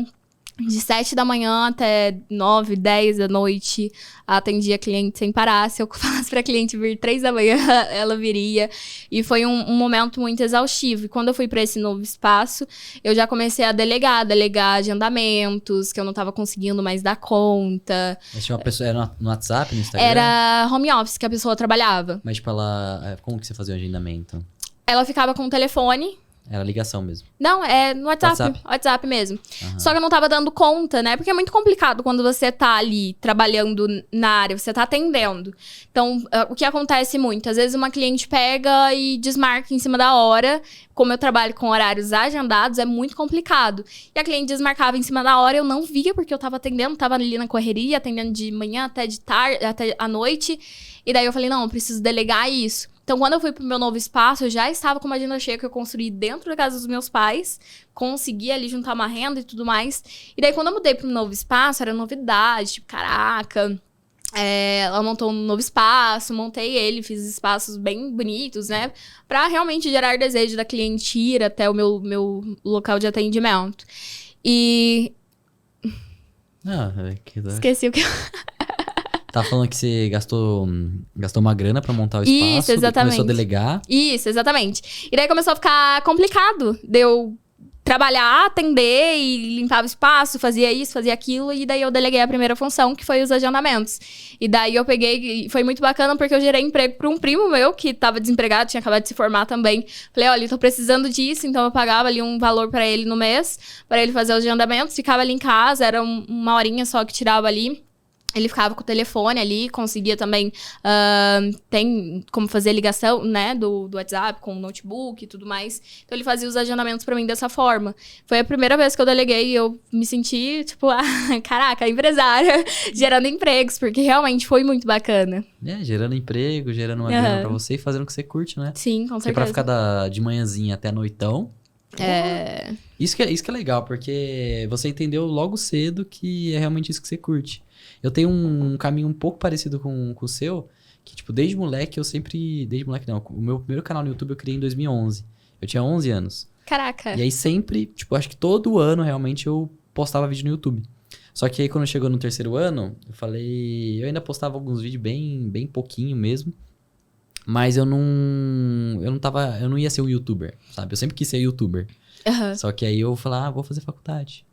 De 7 da manhã até 9, 10 da noite, atendia cliente sem parar. Se eu falasse pra cliente vir 3 da manhã, ela viria. E foi um momento muito exaustivo. E quando eu fui pra esse novo espaço, eu já comecei a delegar agendamentos, que eu não tava conseguindo mais dar conta. Mas tinha uma pessoa, era no WhatsApp, no Instagram? Era home office que a pessoa trabalhava. Mas, tipo, ela... Como que você fazia o agendamento? Ela ficava com o telefone. Era ligação mesmo. Não, é no WhatsApp mesmo. Aham. Só que eu não tava dando conta, né? Porque é muito complicado quando você tá ali trabalhando na área, você tá atendendo. Então, o que acontece muito? Às vezes uma cliente pega e desmarca em cima da hora. Como eu trabalho com horários agendados, é muito complicado. E a cliente desmarcava em cima da hora, eu não via, porque eu tava atendendo, tava ali na correria, atendendo de manhã até de tarde, até à noite. E daí eu falei, não, eu preciso delegar isso. Então, quando eu fui pro meu novo espaço, eu já estava com uma agenda cheia que eu construí dentro da casa dos meus pais. Consegui ali juntar uma renda e tudo mais. E daí, quando eu mudei pro novo espaço, era novidade. Tipo, caraca, ela montou um novo espaço, montei ele, fiz espaços bem bonitos, né? Pra realmente gerar desejo da cliente ir até o meu local de atendimento. E... esqueci o que eu... Tá falando que você gastou uma grana pra montar o espaço. Isso, exatamente. Começou a delegar. Isso, exatamente. E daí começou a ficar complicado. De eu trabalhar, atender e limpava o espaço, fazia isso, fazia aquilo. E daí eu deleguei a primeira função, que foi os agendamentos. E daí eu peguei... Foi muito bacana, porque eu gerei emprego pra um primo meu, que tava desempregado, tinha acabado de se formar também. Falei, olha, eu tô precisando disso. Então eu pagava ali um valor pra ele no mês, pra ele fazer os agendamentos. Ficava ali em casa, era uma horinha só que tirava ali. Ele ficava com o telefone ali, conseguia também... tem como fazer ligação, né, do WhatsApp com o notebook e tudo mais. Então, ele fazia os agendamentos pra mim dessa forma. Foi a primeira vez que eu deleguei e eu me senti, tipo, caraca, empresária, gerando empregos, porque realmente foi muito bacana. Gerando emprego, gerando uma grana pra você e fazendo o que você curte, né? Sim, com Porque certeza. pra ficar de manhãzinha até noitão... Isso que é legal, porque você entendeu logo cedo que é realmente isso que você curte. Eu tenho um caminho um pouco parecido com o seu, que, tipo, desde moleque eu sempre... Desde moleque não, o meu primeiro canal no YouTube eu criei em 2011. Eu tinha 11 anos. Caraca. E aí sempre, tipo, acho que todo ano realmente eu postava vídeo no YouTube. Só que aí quando chegou no terceiro ano, eu falei... Eu ainda postava alguns vídeos bem pouquinho mesmo. Mas eu não ia ser um YouTuber, sabe? Eu sempre quis ser YouTuber. Uhum. Só que aí eu falei, vou fazer faculdade.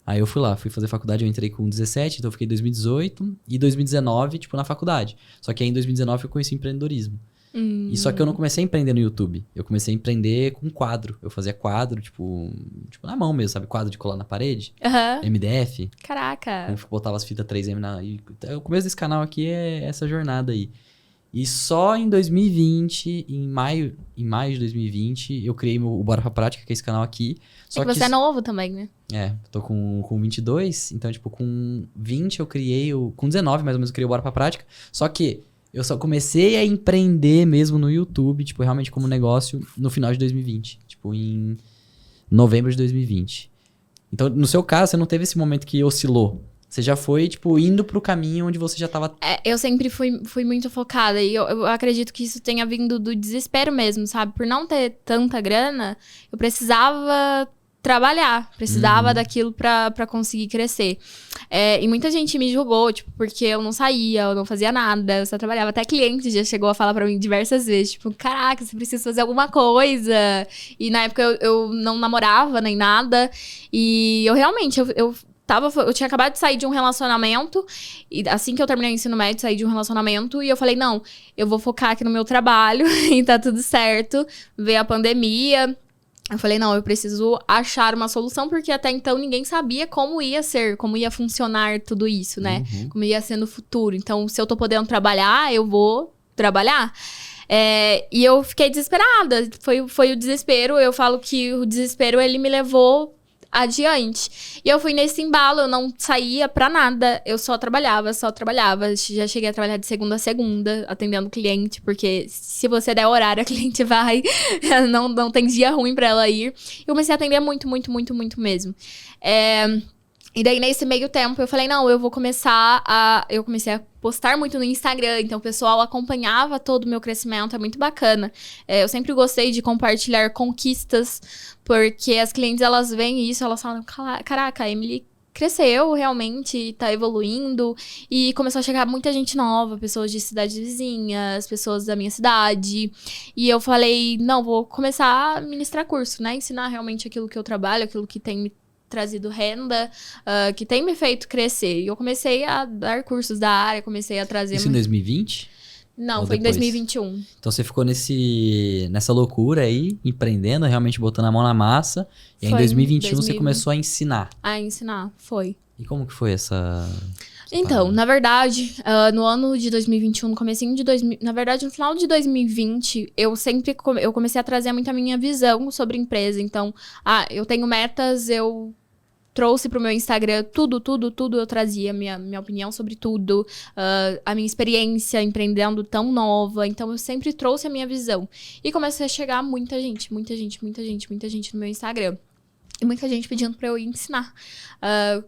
Aí eu fui fazer faculdade, eu entrei com 17, então eu fiquei em 2018 e 2019, tipo, na faculdade. Só que aí em 2019 eu conheci empreendedorismo. E só que eu não comecei a empreender no YouTube. Eu comecei a empreender com quadro. Eu fazia quadro, tipo na mão mesmo, sabe? Quadro de colar na parede. Uhum. MDF. Caraca. Eu botava as fitas 3M o começo desse canal aqui é essa jornada aí. E só em 2020, em maio de 2020, eu criei o Bora Pra Prática, que é esse canal aqui. Só que você é novo também, né? Tô com 22, então, tipo, com 20 eu criei, com 19 mais ou menos eu criei o Bora Pra Prática. Só que eu só comecei a empreender mesmo no YouTube, tipo, realmente como negócio, no final de 2020. Tipo, em novembro de 2020. Então, no seu caso, você não teve esse momento que oscilou. Você já foi, tipo, indo pro caminho onde você já tava... Eu sempre fui muito focada. E eu acredito que isso tenha vindo do desespero mesmo, sabe? Por não ter tanta grana, eu precisava trabalhar. Precisava daquilo pra conseguir crescer. E muita gente me julgou, tipo, porque eu não saía, eu não fazia nada, eu só trabalhava. Até cliente já chegou a falar pra mim diversas vezes, tipo, caraca, você precisa fazer alguma coisa. E na época eu não namorava nem nada. E eu realmente, eu tinha acabado de sair de um relacionamento, e assim que eu terminei o ensino médio, saí de um relacionamento, e eu falei, não, eu vou focar aqui no meu trabalho, e tá tudo certo. Veio a pandemia, eu falei, não, eu preciso achar uma solução, porque até então ninguém sabia como ia ser, como ia funcionar tudo isso, né? Como ia ser no futuro. Então, se eu tô podendo trabalhar, eu vou trabalhar. E eu fiquei desesperada, foi o desespero. Eu falo que o desespero, ele me levou adiante. E eu fui nesse embalo, eu não saía pra nada, eu só trabalhava. Já cheguei a trabalhar de segunda a segunda, atendendo cliente, porque se você der horário, a cliente vai, não tem dia ruim pra ela ir. Eu comecei a atender muito mesmo. E daí, nesse meio tempo, eu falei, não, eu comecei a postar muito no Instagram, então o pessoal acompanhava todo o meu crescimento, é muito bacana. Eu sempre gostei de compartilhar conquistas, porque as clientes, elas veem isso, elas falam, caraca, a Emily cresceu realmente, tá evoluindo e começou a chegar muita gente nova, pessoas de cidades vizinhas, pessoas da minha cidade. E eu falei, não, vou começar a ministrar curso, né? Ensinar realmente aquilo que eu trabalho, aquilo que tem me trazido renda, que tem me feito crescer. E eu comecei a dar cursos da área, comecei a trazer... Isso em 2020? Não, Ou foi depois? em 2021. Então você ficou nessa loucura aí, empreendendo, realmente botando a mão na massa. E aí, em Foi em 2021 você 2020. começou a ensinar. A ensinar, foi. E como que foi essa Então, parada? na verdade, no ano de 2021, no comecinho de na verdade, no final de 2020, eu comecei a trazer muito a minha visão sobre empresa. Então, eu tenho metas, eu trouxe pro meu Instagram tudo eu trazia minha opinião sobre tudo, a minha experiência empreendendo tão nova, então eu sempre trouxe a minha visão. E comecei a chegar muita gente no meu Instagram. E muita gente pedindo pra eu ir ensinar.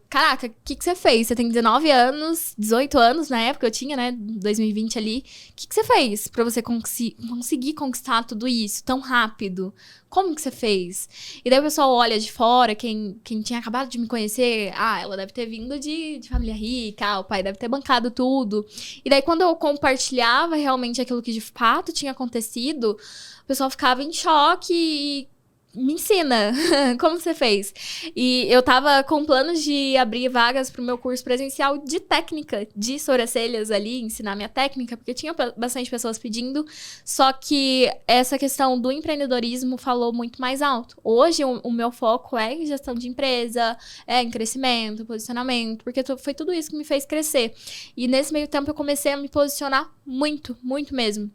Caraca, o que você fez? Você tem 19 anos, 18 anos na época eu tinha, né? 2020 ali. O que você fez pra você conseguir conquistar tudo isso tão rápido? Como que você fez? E daí o pessoal olha de fora, quem tinha acabado de me conhecer, ela deve ter vindo de família rica, o pai deve ter bancado tudo. E daí quando eu compartilhava realmente aquilo que de fato tinha acontecido, o pessoal ficava em choque e me ensina, como você fez? E eu tava com planos de abrir vagas pro meu curso presencial de técnica, de sobrancelhas ali, ensinar minha técnica, porque tinha bastante pessoas pedindo, só que essa questão do empreendedorismo falou muito mais alto. Hoje, o meu foco é em gestão de empresa, é em crescimento, posicionamento, porque foi tudo isso que me fez crescer. E nesse meio tempo eu comecei a me posicionar muito, muito mesmo.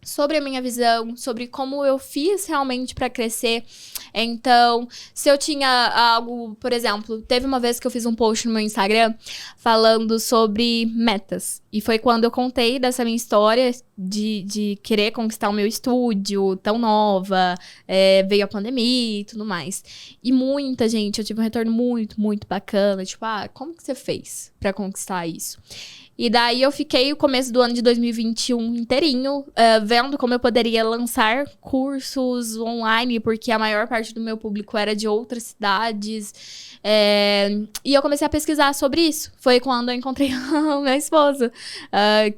Sobre a minha visão, sobre como eu fiz realmente pra crescer. Então, se eu tinha algo, por exemplo, teve uma vez que eu fiz um post no meu Instagram falando sobre metas. E foi quando eu contei dessa minha história de querer conquistar o meu estúdio tão nova, veio a pandemia e tudo mais. E muita gente, eu tive um retorno muito, muito bacana. Tipo, como que você fez pra conquistar isso? E daí eu fiquei o começo do ano de 2021 inteirinho, vendo como eu poderia lançar cursos online, porque a maior parte do meu público era de outras cidades. E eu comecei a pesquisar sobre isso. Foi quando eu encontrei o meu esposo,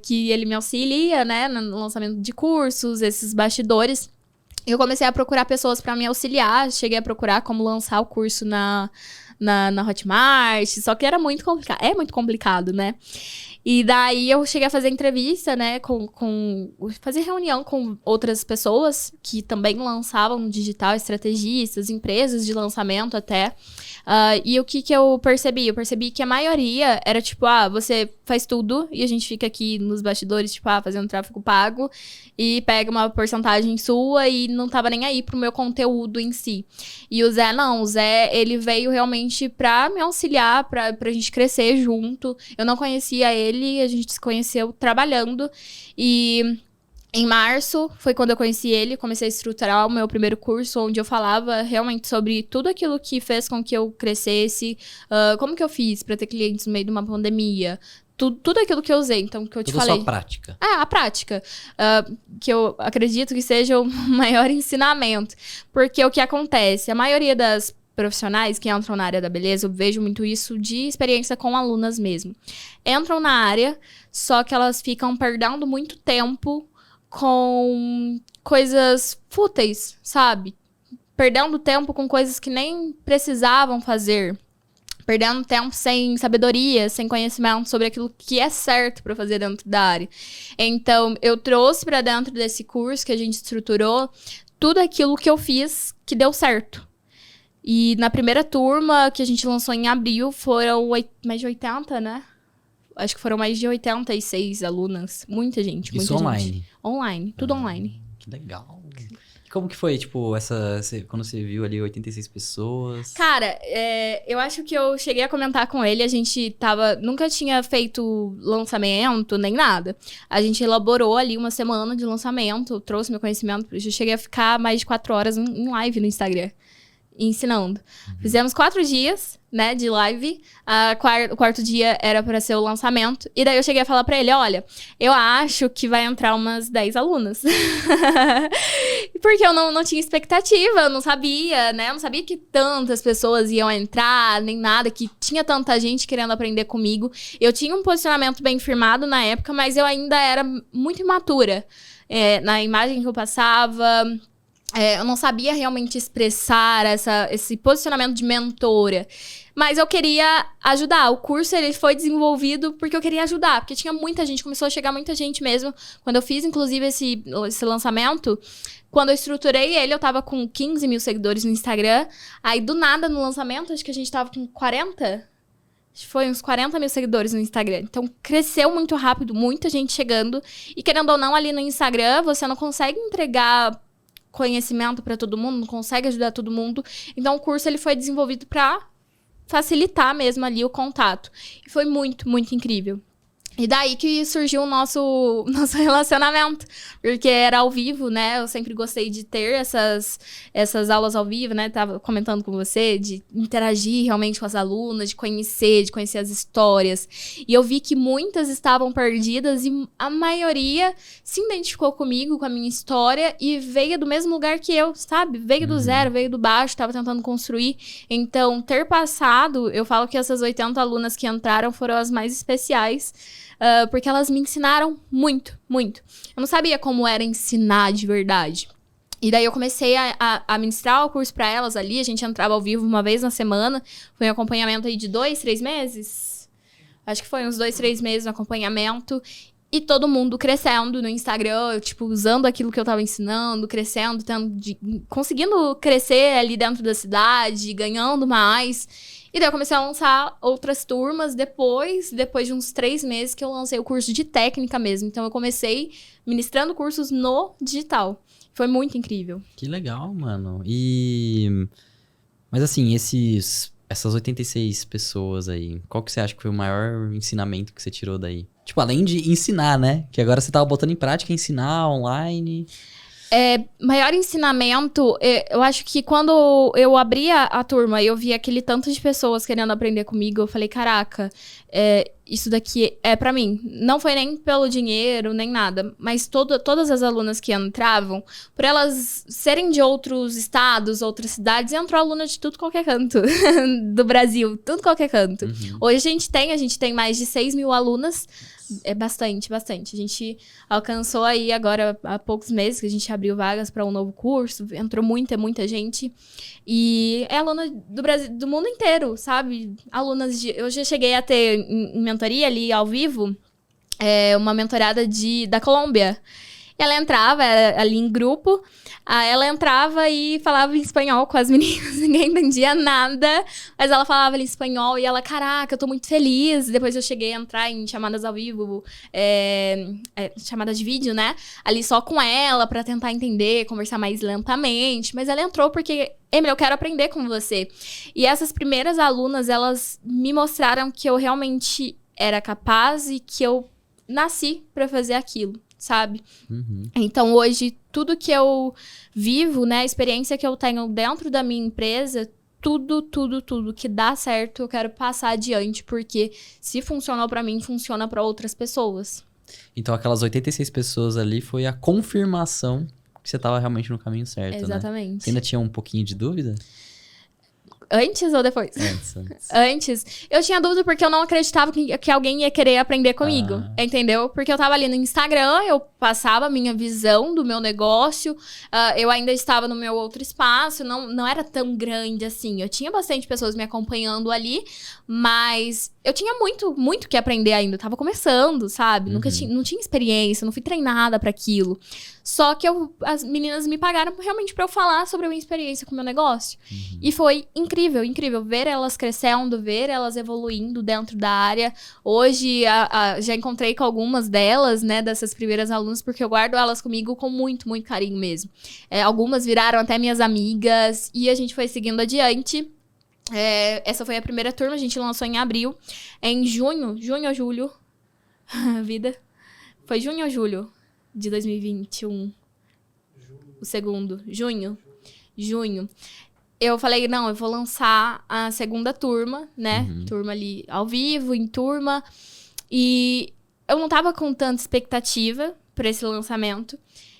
que ele me auxilia, né, no lançamento de cursos, esses bastidores. Eu comecei a procurar pessoas para me auxiliar, cheguei a procurar como lançar o curso na Hotmart, só que era muito complicado. É muito complicado, né? E daí eu cheguei a fazer entrevista, né, fazer reunião com outras pessoas que também lançavam no digital, estrategistas, empresas de lançamento até. E o que eu percebi? Eu percebi que a maioria era tipo, você faz tudo e a gente fica aqui nos bastidores, tipo, fazendo tráfego pago e pega uma porcentagem sua e não tava nem aí pro meu conteúdo em si. E o Zé, não. O Zé, ele veio realmente pra me auxiliar, pra gente crescer junto. Eu não conhecia ele, a gente se conheceu trabalhando. E em março foi quando eu conheci ele, comecei a estruturar o meu primeiro curso, onde eu falava realmente sobre tudo aquilo que fez com que eu crescesse, como que eu fiz pra ter clientes no meio de uma pandemia. Tudo aquilo que eu usei, então, que eu te falei. Tudo só prática. A prática. Que eu acredito que seja o maior ensinamento. Porque o que acontece? A maioria das profissionais que entram na área da beleza, eu vejo muito isso de experiência com alunas mesmo. Entram na área, só que elas ficam perdendo muito tempo com coisas fúteis, sabe? Perdendo tempo com coisas que nem precisavam fazer. Perdendo tempo sem sabedoria, sem conhecimento sobre aquilo que é certo para fazer dentro da área. Então, eu trouxe para dentro desse curso que a gente estruturou tudo aquilo que eu fiz que deu certo. E na primeira turma, que a gente lançou em abril, foram mais de 80, né? Acho que foram mais de 86 alunas. Muita gente, muita Isso gente. online? Online, tudo online. Que legal. E como que foi, tipo, quando você viu ali 86 pessoas? Cara, eu acho que eu cheguei a comentar com ele, a gente nunca tinha feito lançamento, nem nada. A gente elaborou ali uma semana de lançamento, trouxe meu conhecimento, eu cheguei a ficar mais de 4 horas em live no Instagram. ensinando. Fizemos 4 dias, né, de live. O quarto dia era para ser o lançamento. E daí eu cheguei a falar para ele, olha, eu acho que vai entrar umas 10 alunas. Porque eu não tinha expectativa, eu não sabia, né? Eu não sabia que tantas pessoas iam entrar, nem nada, que tinha tanta gente querendo aprender comigo. Eu tinha um posicionamento bem firmado na época, mas eu ainda era muito imatura. Na imagem que eu passava... eu não sabia realmente expressar esse posicionamento de mentora. Mas eu queria ajudar. O curso ele foi desenvolvido porque eu queria ajudar. Porque tinha muita gente, começou a chegar muita gente mesmo. Quando eu fiz, inclusive, esse lançamento, quando eu estruturei ele, eu tava com 15 mil seguidores no Instagram. Aí, do nada, no lançamento, acho que a gente tava com 40... Acho que foi uns 40 mil seguidores no Instagram. Então, cresceu muito rápido, muita gente chegando. E, querendo ou não, ali no Instagram, você não consegue entregar conhecimento para todo mundo, não consegue ajudar todo mundo. Então, o curso ele foi desenvolvido para facilitar mesmo ali o contato. E foi muito, muito incrível. E daí que surgiu o nosso relacionamento, porque era ao vivo, né? Eu sempre gostei de ter essas aulas ao vivo, né? Tava comentando com você, de interagir realmente com as alunas, de conhecer as histórias. E eu vi que muitas estavam perdidas e a maioria se identificou comigo, com a minha história e veio do mesmo lugar que eu, sabe? Veio do zero, veio do baixo, tava tentando construir. Então, ter passado, eu falo que essas 80 alunas que entraram foram as mais especiais. Porque elas me ensinaram muito, muito. Eu não sabia como era ensinar de verdade. E daí eu comecei a ministrar o curso para elas ali. A gente entrava ao vivo uma vez na semana. Foi um acompanhamento aí de 2, 3 meses. Acho que foi uns 2, 3 meses no acompanhamento. E todo mundo crescendo no Instagram, tipo, usando aquilo que eu tava ensinando, crescendo, conseguindo crescer ali dentro da cidade, ganhando mais. E daí eu comecei a lançar outras turmas depois de uns 3 meses que eu lancei o curso de técnica mesmo. Então eu comecei ministrando cursos no digital. Foi muito incrível. Que legal, mano. Mas assim, essas 86 pessoas aí, qual que você acha que foi o maior ensinamento que você tirou daí? Tipo, além de ensinar, né? Que agora você tava botando em prática ensinar online... Maior ensinamento, eu acho que quando eu abri a turma e eu vi aquele tanto de pessoas querendo aprender comigo, eu falei, caraca, isso daqui é pra mim. Não foi nem pelo dinheiro, nem nada, mas todas as alunas que entravam, por elas serem de outros estados, outras cidades, entrou aluna de tudo qualquer canto do Brasil, tudo qualquer canto. Uhum. Hoje a gente tem mais de 6 mil alunas. É bastante, bastante. A gente alcançou aí agora, há poucos meses, que a gente abriu vagas para um novo curso. Entrou muita, muita gente. E é aluna do Brasil, do mundo inteiro, sabe? Eu já cheguei a ter em mentoria ali, ao vivo, uma mentorada da Colômbia. Ela entrava, era ali em grupo, ela entrava e falava em espanhol com as meninas, ninguém entendia nada, mas ela falava ali em espanhol e ela, caraca, eu tô muito feliz. Depois eu cheguei a entrar em chamadas ao vivo, chamadas de vídeo, né? Ali só com ela, pra tentar entender, conversar mais lentamente, mas ela entrou porque, Emily, eu quero aprender com você. E essas primeiras alunas, elas me mostraram que eu realmente era capaz e que eu nasci pra fazer aquilo. Sabe? Uhum. Então, hoje, tudo que eu vivo, né? A experiência que eu tenho dentro da minha empresa, tudo que dá certo, eu quero passar adiante, porque se funcionou pra mim, funciona pra outras pessoas. Então, aquelas 86 pessoas ali foi a confirmação que você tava realmente no caminho certo, Exatamente. né? Você ainda tinha um pouquinho de dúvida? Antes ou depois? Antes. Antes. Eu tinha dúvida porque eu não acreditava que alguém ia querer aprender comigo, entendeu? Porque eu tava ali no Instagram, eu passava a minha visão do meu negócio, eu ainda estava no meu outro espaço, não era tão grande assim. Eu tinha bastante pessoas me acompanhando ali, mas eu tinha muito que aprender ainda. Eu tava começando, sabe? Não tinha experiência, não fui treinada pra aquilo. Só que as meninas me pagaram realmente pra eu falar sobre a minha experiência com o meu negócio. Uhum. E foi incrível ver elas crescendo, ver elas evoluindo dentro da área. Hoje, já encontrei com algumas delas, né, dessas primeiras alunas, porque eu guardo elas comigo com muito, muito carinho mesmo. Algumas viraram até minhas amigas e a gente foi seguindo adiante. Essa foi a primeira turma, a gente lançou em abril. Em junho ou julho, vida, foi junho ou julho de 2021? O segundo, junho. eu falei, não, eu vou lançar a segunda turma, né? Turma ali ao vivo, em turma. E eu não tava com tanta expectativa pra esse lançamento.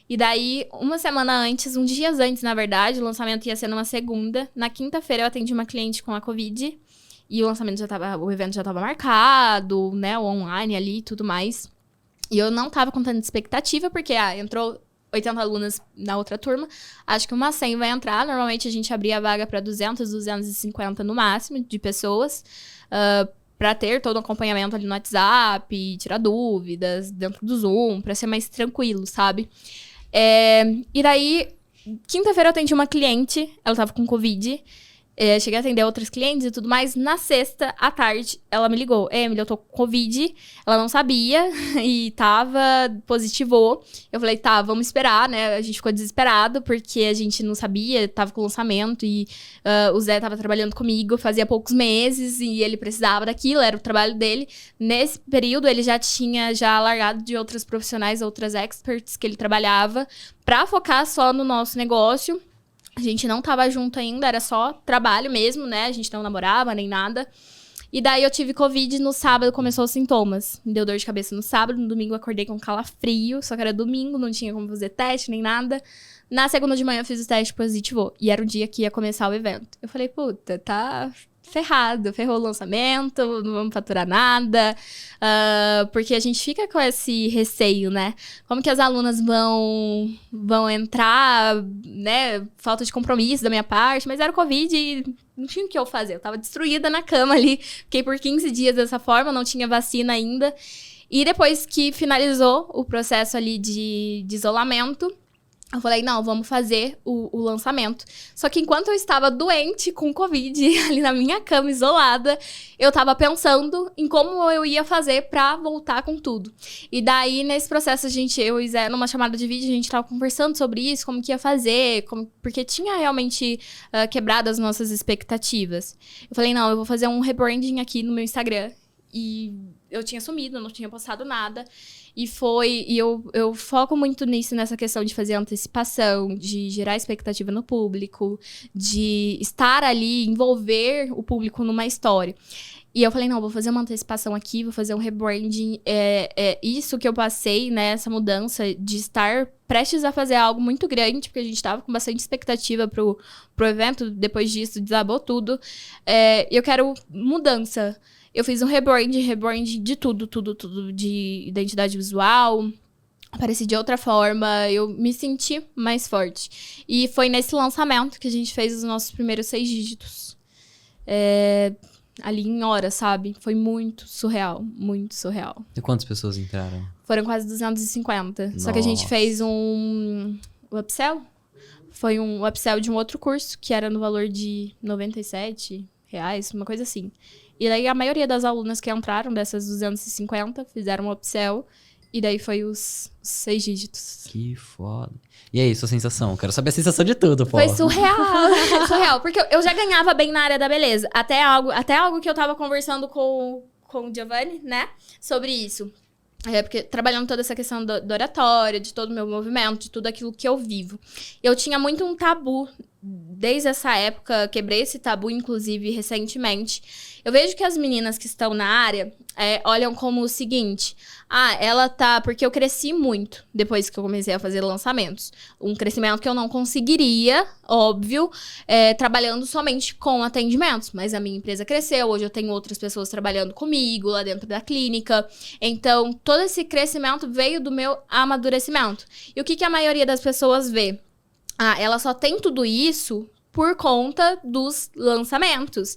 E daí, uma semana antes, uns dias antes, na verdade, o lançamento ia ser numa segunda. Na quinta-feira, eu atendi uma cliente com a Covid. E o evento já tava marcado, né? O online ali e tudo mais. E eu não tava com tanta expectativa, porque, entrou 80 alunas na outra turma. Acho que umas 100 vai entrar. Normalmente, a gente abria a vaga para 200, 250 no máximo de pessoas. Para ter todo o acompanhamento ali no WhatsApp, tirar dúvidas dentro do Zoom, para ser mais tranquilo, sabe? E daí, quinta-feira eu atendi uma cliente, ela tava com Covid. Cheguei a atender outras clientes e tudo mais. Na sexta, à tarde, ela me ligou. Emily, eu tô com Covid. Ela não sabia e positivou. Eu falei, tá, vamos esperar, né? A gente ficou desesperado porque a gente não sabia, tava com o lançamento e o Zé tava trabalhando comigo fazia poucos meses e ele precisava daquilo, era o trabalho dele. Nesse período, ele já tinha largado de outras profissionais, outras experts que ele trabalhava pra focar só no nosso negócio. A gente não tava junto ainda, era só trabalho mesmo, né? A gente não namorava nem nada. E daí eu tive Covid, no sábado começou os sintomas. Me deu dor de cabeça no sábado, no domingo eu acordei com calafrio, só que era domingo, não tinha como fazer teste nem nada. Na segunda de manhã eu fiz o teste positivo e era o dia que ia começar o evento. Eu falei, puta, tá ferrou o lançamento, não vamos faturar nada, porque a gente fica com esse receio, né? Como que as alunas vão entrar, né? Falta de compromisso da minha parte, mas era o Covid e não tinha o que eu fazer. Eu tava destruída na cama ali, fiquei por 15 dias dessa forma, não tinha vacina ainda. E depois que finalizou o processo ali de isolamento, eu falei, não, vamos fazer o lançamento. Só que enquanto eu estava doente com Covid, ali na minha cama, isolada, eu tava pensando em como eu ia fazer pra voltar com tudo. E daí, nesse processo, eu e Zé, numa chamada de vídeo, a gente tava conversando sobre isso, como que ia fazer, porque tinha realmente quebrado as nossas expectativas. Eu falei, não, eu vou fazer um rebranding aqui no meu Instagram. E eu tinha sumido, não tinha postado nada. E eu foco muito nisso, nessa questão de fazer antecipação, de gerar expectativa no público, de estar ali, envolver o público numa história. E eu falei, não, vou fazer uma antecipação aqui, vou fazer um rebranding. Isso que eu passei, né, essa mudança de estar prestes a fazer algo muito grande, porque a gente tava com bastante expectativa pro evento, depois disso desabou tudo. Eu quero mudança. Eu fiz um rebranding de tudo, de identidade visual, apareci de outra forma, eu me senti mais forte. E foi nesse lançamento que a gente fez os nossos primeiros 6 dígitos. Ali em horas, sabe? Foi muito surreal, muito surreal. E quantas pessoas entraram? Foram quase 250. Nossa. Só que a gente fez um upsell. Foi um upsell de um outro curso, que era no valor de R$97, uma coisa assim. E daí a maioria das alunas que entraram, dessas 250, fizeram um upsell. E daí foi os 6 dígitos. Que foda. E aí, sua sensação? Quero saber a sensação de tudo, pô. Foi surreal. Surreal. Porque eu já ganhava bem na área da beleza. Até algo que eu tava conversando com o Giovanni, né? Sobre isso. Porque trabalhando toda essa questão do oratório, de todo o meu movimento, de tudo aquilo que eu vivo. Eu tinha muito um tabu. Desde essa época, quebrei esse tabu, inclusive, recentemente. Eu vejo que as meninas que estão na área olham como o seguinte. Ela tá... Porque eu cresci muito depois que eu comecei a fazer lançamentos. Um crescimento que eu não conseguiria, óbvio, trabalhando somente com atendimentos. Mas a minha empresa cresceu, hoje eu tenho outras pessoas trabalhando comigo lá dentro da clínica. Então, todo esse crescimento veio do meu amadurecimento. E o que a maioria das pessoas vê? Ela só tem tudo isso por conta dos lançamentos.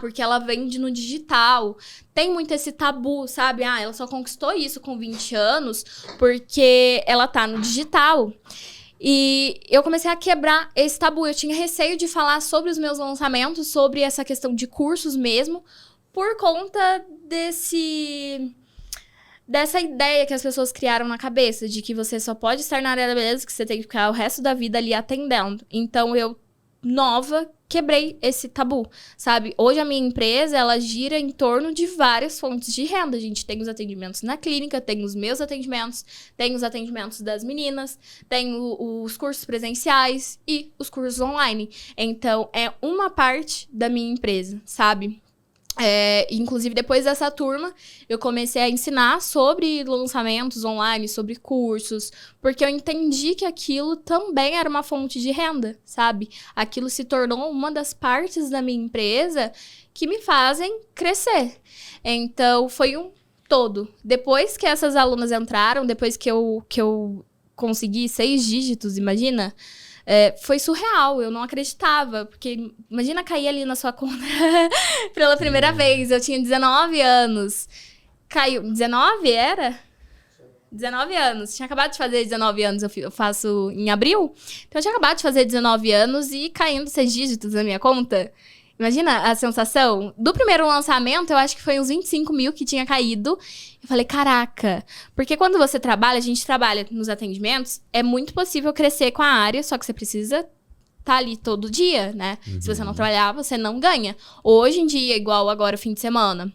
Porque ela vende no digital. Tem muito esse tabu, sabe? Ela só conquistou isso com 20 anos porque ela tá no digital. E eu comecei a quebrar esse tabu. Eu tinha receio de falar sobre os meus lançamentos, sobre essa questão de cursos mesmo, por conta dessa ideia que as pessoas criaram na cabeça, de que você só pode estar na área da beleza, que você tem que ficar o resto da vida ali atendendo. Então, eu nova, quebrei esse tabu, sabe? Hoje a minha empresa, ela gira em torno de várias fontes de renda. A gente tem os atendimentos na clínica, tem os meus atendimentos, tem os atendimentos das meninas, tem os cursos presenciais e os cursos online. Então, é uma parte da minha empresa, sabe? Inclusive, depois dessa turma, eu comecei a ensinar sobre lançamentos online, sobre cursos, porque eu entendi que aquilo também era uma fonte de renda, sabe? Aquilo se tornou uma das partes da minha empresa que me fazem crescer. Então, foi um todo. Depois que essas alunas entraram, depois que eu consegui 6 dígitos, imagina... foi surreal, eu não acreditava, porque imagina cair ali na sua conta pela primeira vez, eu tinha 19 anos, caiu, 19 era? 19 anos, tinha acabado de fazer 19 anos, eu faço em abril, então eu tinha acabado de fazer 19 anos e caindo 6 dígitos na minha conta. Imagina a sensação. Do primeiro lançamento, eu acho que foi uns 25 mil que tinha caído. Eu falei, caraca. Porque quando você trabalha, a gente trabalha nos atendimentos, é muito possível crescer com a área, só que você precisa estar ali todo dia, né? Uhum. Se você não trabalhar, você não ganha. Hoje em dia, igual agora, fim de semana,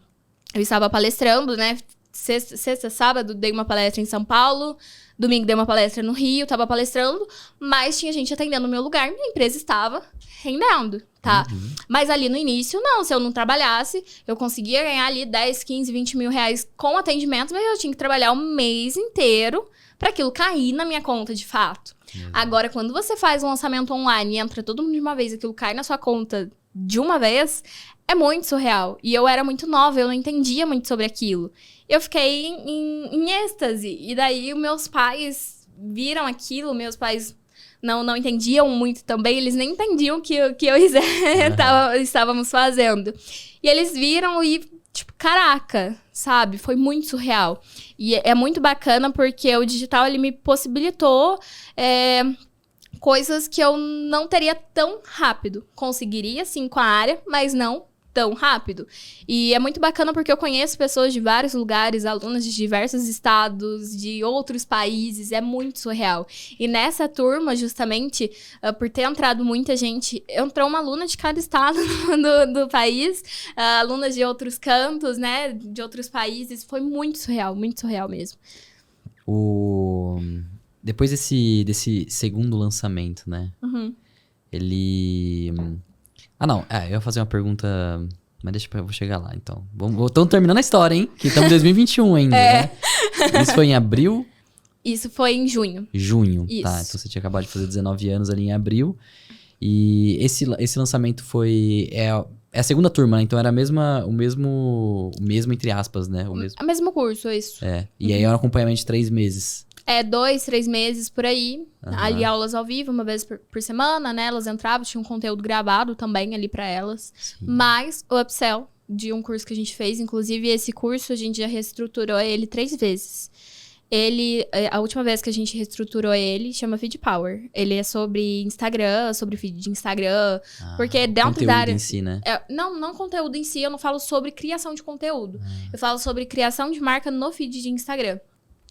eu estava palestrando, né? Sexta, sábado, dei uma palestra em São Paulo. Domingo dei uma palestra no Rio, tava palestrando, mas tinha gente atendendo no meu lugar, minha empresa estava rendendo, tá? Uhum. Mas ali no início, não, se eu não trabalhasse, eu conseguia ganhar ali 10, 15, 20 mil reais com atendimento, mas eu tinha que trabalhar o mês inteiro para aquilo cair na minha conta de fato. Uhum. Agora, quando você faz um lançamento online e entra todo mundo de uma vez, aquilo cai na sua conta de uma vez, é muito surreal. E eu era muito nova, eu não entendia muito sobre aquilo. Eu fiquei em êxtase. E daí, meus pais viram aquilo. Meus pais não entendiam muito também. Eles nem entendiam o que eu estávamos fazendo. E eles viram e, tipo, caraca, sabe? Foi muito surreal. E é muito bacana porque o digital, ele me possibilitou... coisas que eu não teria tão rápido. Conseguiria, sim, com a área, mas não tão rápido. E é muito bacana porque eu conheço pessoas de vários lugares, alunas de diversos estados, de outros países, é muito surreal. E nessa turma, justamente, por ter entrado muita gente, entrou uma aluna de cada estado do país, alunas de outros cantos, né, de outros países, foi muito surreal mesmo. Depois desse segundo lançamento, né? Uhum. Ele... eu ia fazer uma pergunta... Mas eu vou chegar lá, então. Estamos terminando a história, hein? Que estamos em 2021 ainda, né? Isso foi em abril? Isso foi em junho. Junho, isso. Tá. Então você tinha acabado de fazer 19 anos ali em abril. E esse lançamento foi... É a segunda turma, né? Então era o mesmo entre aspas, né? O mesmo curso, isso. E aí era um acompanhamento de 3 meses. 2, 3 meses por aí. Uhum. Ali aulas ao vivo, uma vez por semana, né? Elas entravam, tinha um conteúdo gravado também ali pra elas. Sim. Mas o upsell de um curso que a gente fez, inclusive esse curso a gente já reestruturou ele 3 vezes. A última vez que a gente reestruturou ele, chama Feed Power. Ele é sobre Instagram, sobre feed de Instagram. Porque dentro da área... Conteúdo em si, né? Não conteúdo em si, eu não falo sobre criação de conteúdo. Eu falo sobre criação de marca no feed de Instagram.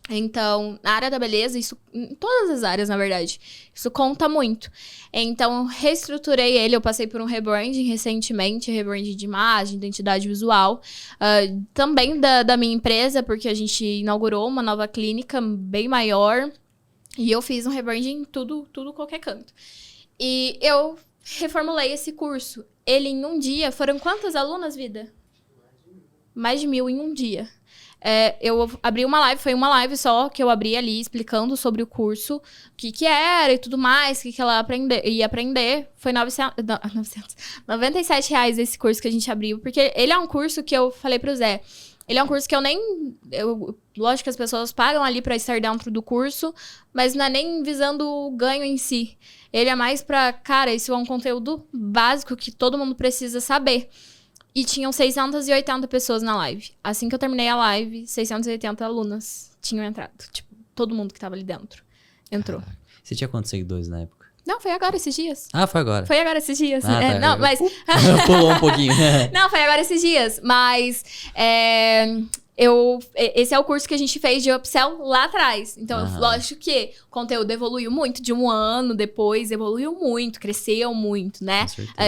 Então, na área da beleza, isso em todas as áreas, na verdade, isso conta muito. Então, reestruturei ele, eu passei por um rebranding recentemente, rebranding de imagem, identidade visual, também da minha empresa, porque a gente inaugurou uma nova clínica bem maior, e eu fiz um rebranding em tudo qualquer canto. E eu reformulei esse curso. Ele, em um dia, foram quantas alunas, Vida? Mais de 1.000 em um dia. Eu abri uma live, foi uma live só que eu abri ali explicando sobre o curso, o que era e tudo mais, o que ela ia aprender. Foi R$97 esse curso que a gente abriu, porque ele é um curso que eu falei pro Zé, ele é um curso que lógico que as pessoas pagam ali pra estar dentro do curso, mas não é nem visando o ganho em si. Ele é mais pra, cara, isso é um conteúdo básico que todo mundo precisa saber. E tinham 680 pessoas na live. Assim que eu terminei a live, 680 alunas tinham entrado. Tipo, todo mundo que tava ali dentro entrou. Caraca. Você tinha quantos seguidores na época? Não, foi agora esses dias. Foi agora? Foi agora esses dias. Tá. Não, mas... Pulou um pouquinho. Não, foi agora esses dias. Mas esse é o curso que a gente fez de upsell lá atrás. Então, lógico que o conteúdo evoluiu muito. De um ano depois, evoluiu muito, cresceu muito, né?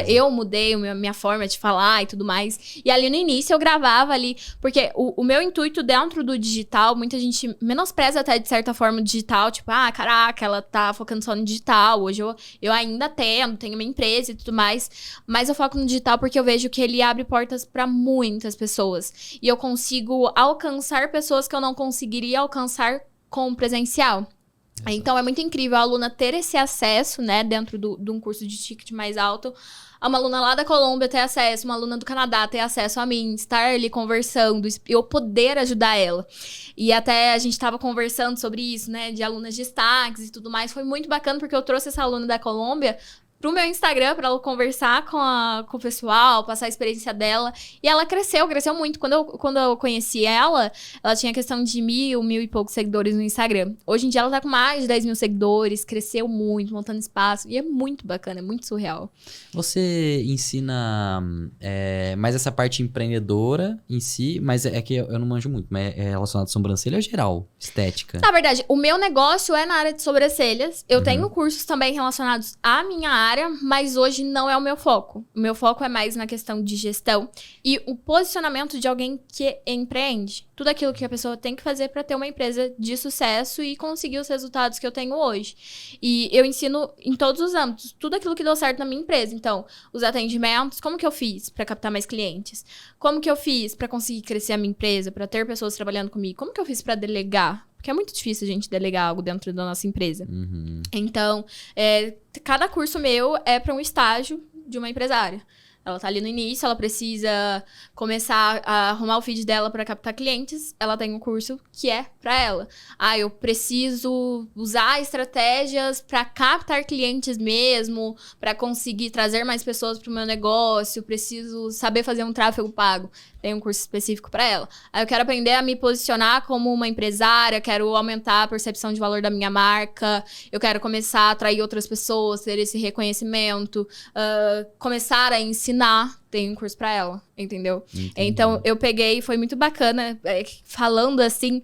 Eu mudei minha forma de falar e tudo mais. E ali no início eu gravava ali, porque o meu intuito dentro do digital, muita gente menospreza até de certa forma o digital, tipo, caraca, ela tá focando só no digital. Hoje eu ainda tenho minha empresa e tudo mais, mas eu foco no digital porque eu vejo que ele abre portas para muitas pessoas. E eu consigo alcançar pessoas que eu não conseguiria alcançar com o presencial. Exato. Então, é muito incrível a aluna ter esse acesso, né, dentro de um curso de ticket mais alto. Uma aluna lá da Colômbia ter acesso, uma aluna do Canadá ter acesso a mim, estar ali conversando, eu poder ajudar ela. E até a gente estava conversando sobre isso, né, de alunas de destaques e tudo mais. Foi muito bacana, porque eu trouxe essa aluna da Colômbia pro meu Instagram, pra ela conversar com o pessoal, passar a experiência dela. E ela cresceu muito. Quando eu conheci ela tinha questão de 1.000 e poucos seguidores no Instagram. Hoje em dia ela tá com mais de 10 mil seguidores, cresceu muito, montando espaço. E é muito bacana, é muito surreal. Você ensina mais essa parte empreendedora em si, mas é que eu não manjo muito, mas é relacionado a sobrancelha geral, estética. Na verdade, o meu negócio é na área de sobrancelhas. Eu tenho cursos também relacionados à minha área, mas hoje não é o meu foco. O meu foco é mais na questão de gestão e o posicionamento de alguém que empreende. Tudo aquilo que a pessoa tem que fazer para ter uma empresa de sucesso e conseguir os resultados que eu tenho hoje. E eu ensino em todos os âmbitos, tudo aquilo que deu certo na minha empresa. Então, os atendimentos, como que eu fiz para captar mais clientes? Como que eu fiz para conseguir crescer a minha empresa, para ter pessoas trabalhando comigo? Como que eu fiz para delegar? Porque é muito difícil a gente delegar algo dentro da nossa empresa. Então, cada curso meu é para um estágio de uma empresária. Ela tá ali no início, ela precisa começar a arrumar o feed dela para captar clientes. Ela tem um curso que é para ela. Eu preciso usar estratégias para captar clientes mesmo, para conseguir trazer mais pessoas para o meu negócio. Preciso saber fazer um tráfego pago. Tem um curso específico para ela. Eu quero aprender a me posicionar como uma empresária, quero aumentar a percepção de valor da minha marca, eu quero começar a atrair outras pessoas, ter esse reconhecimento, começar a ensinar. Tem um curso para ela, entendeu? Entendi. Então, eu peguei, foi muito bacana, falando assim,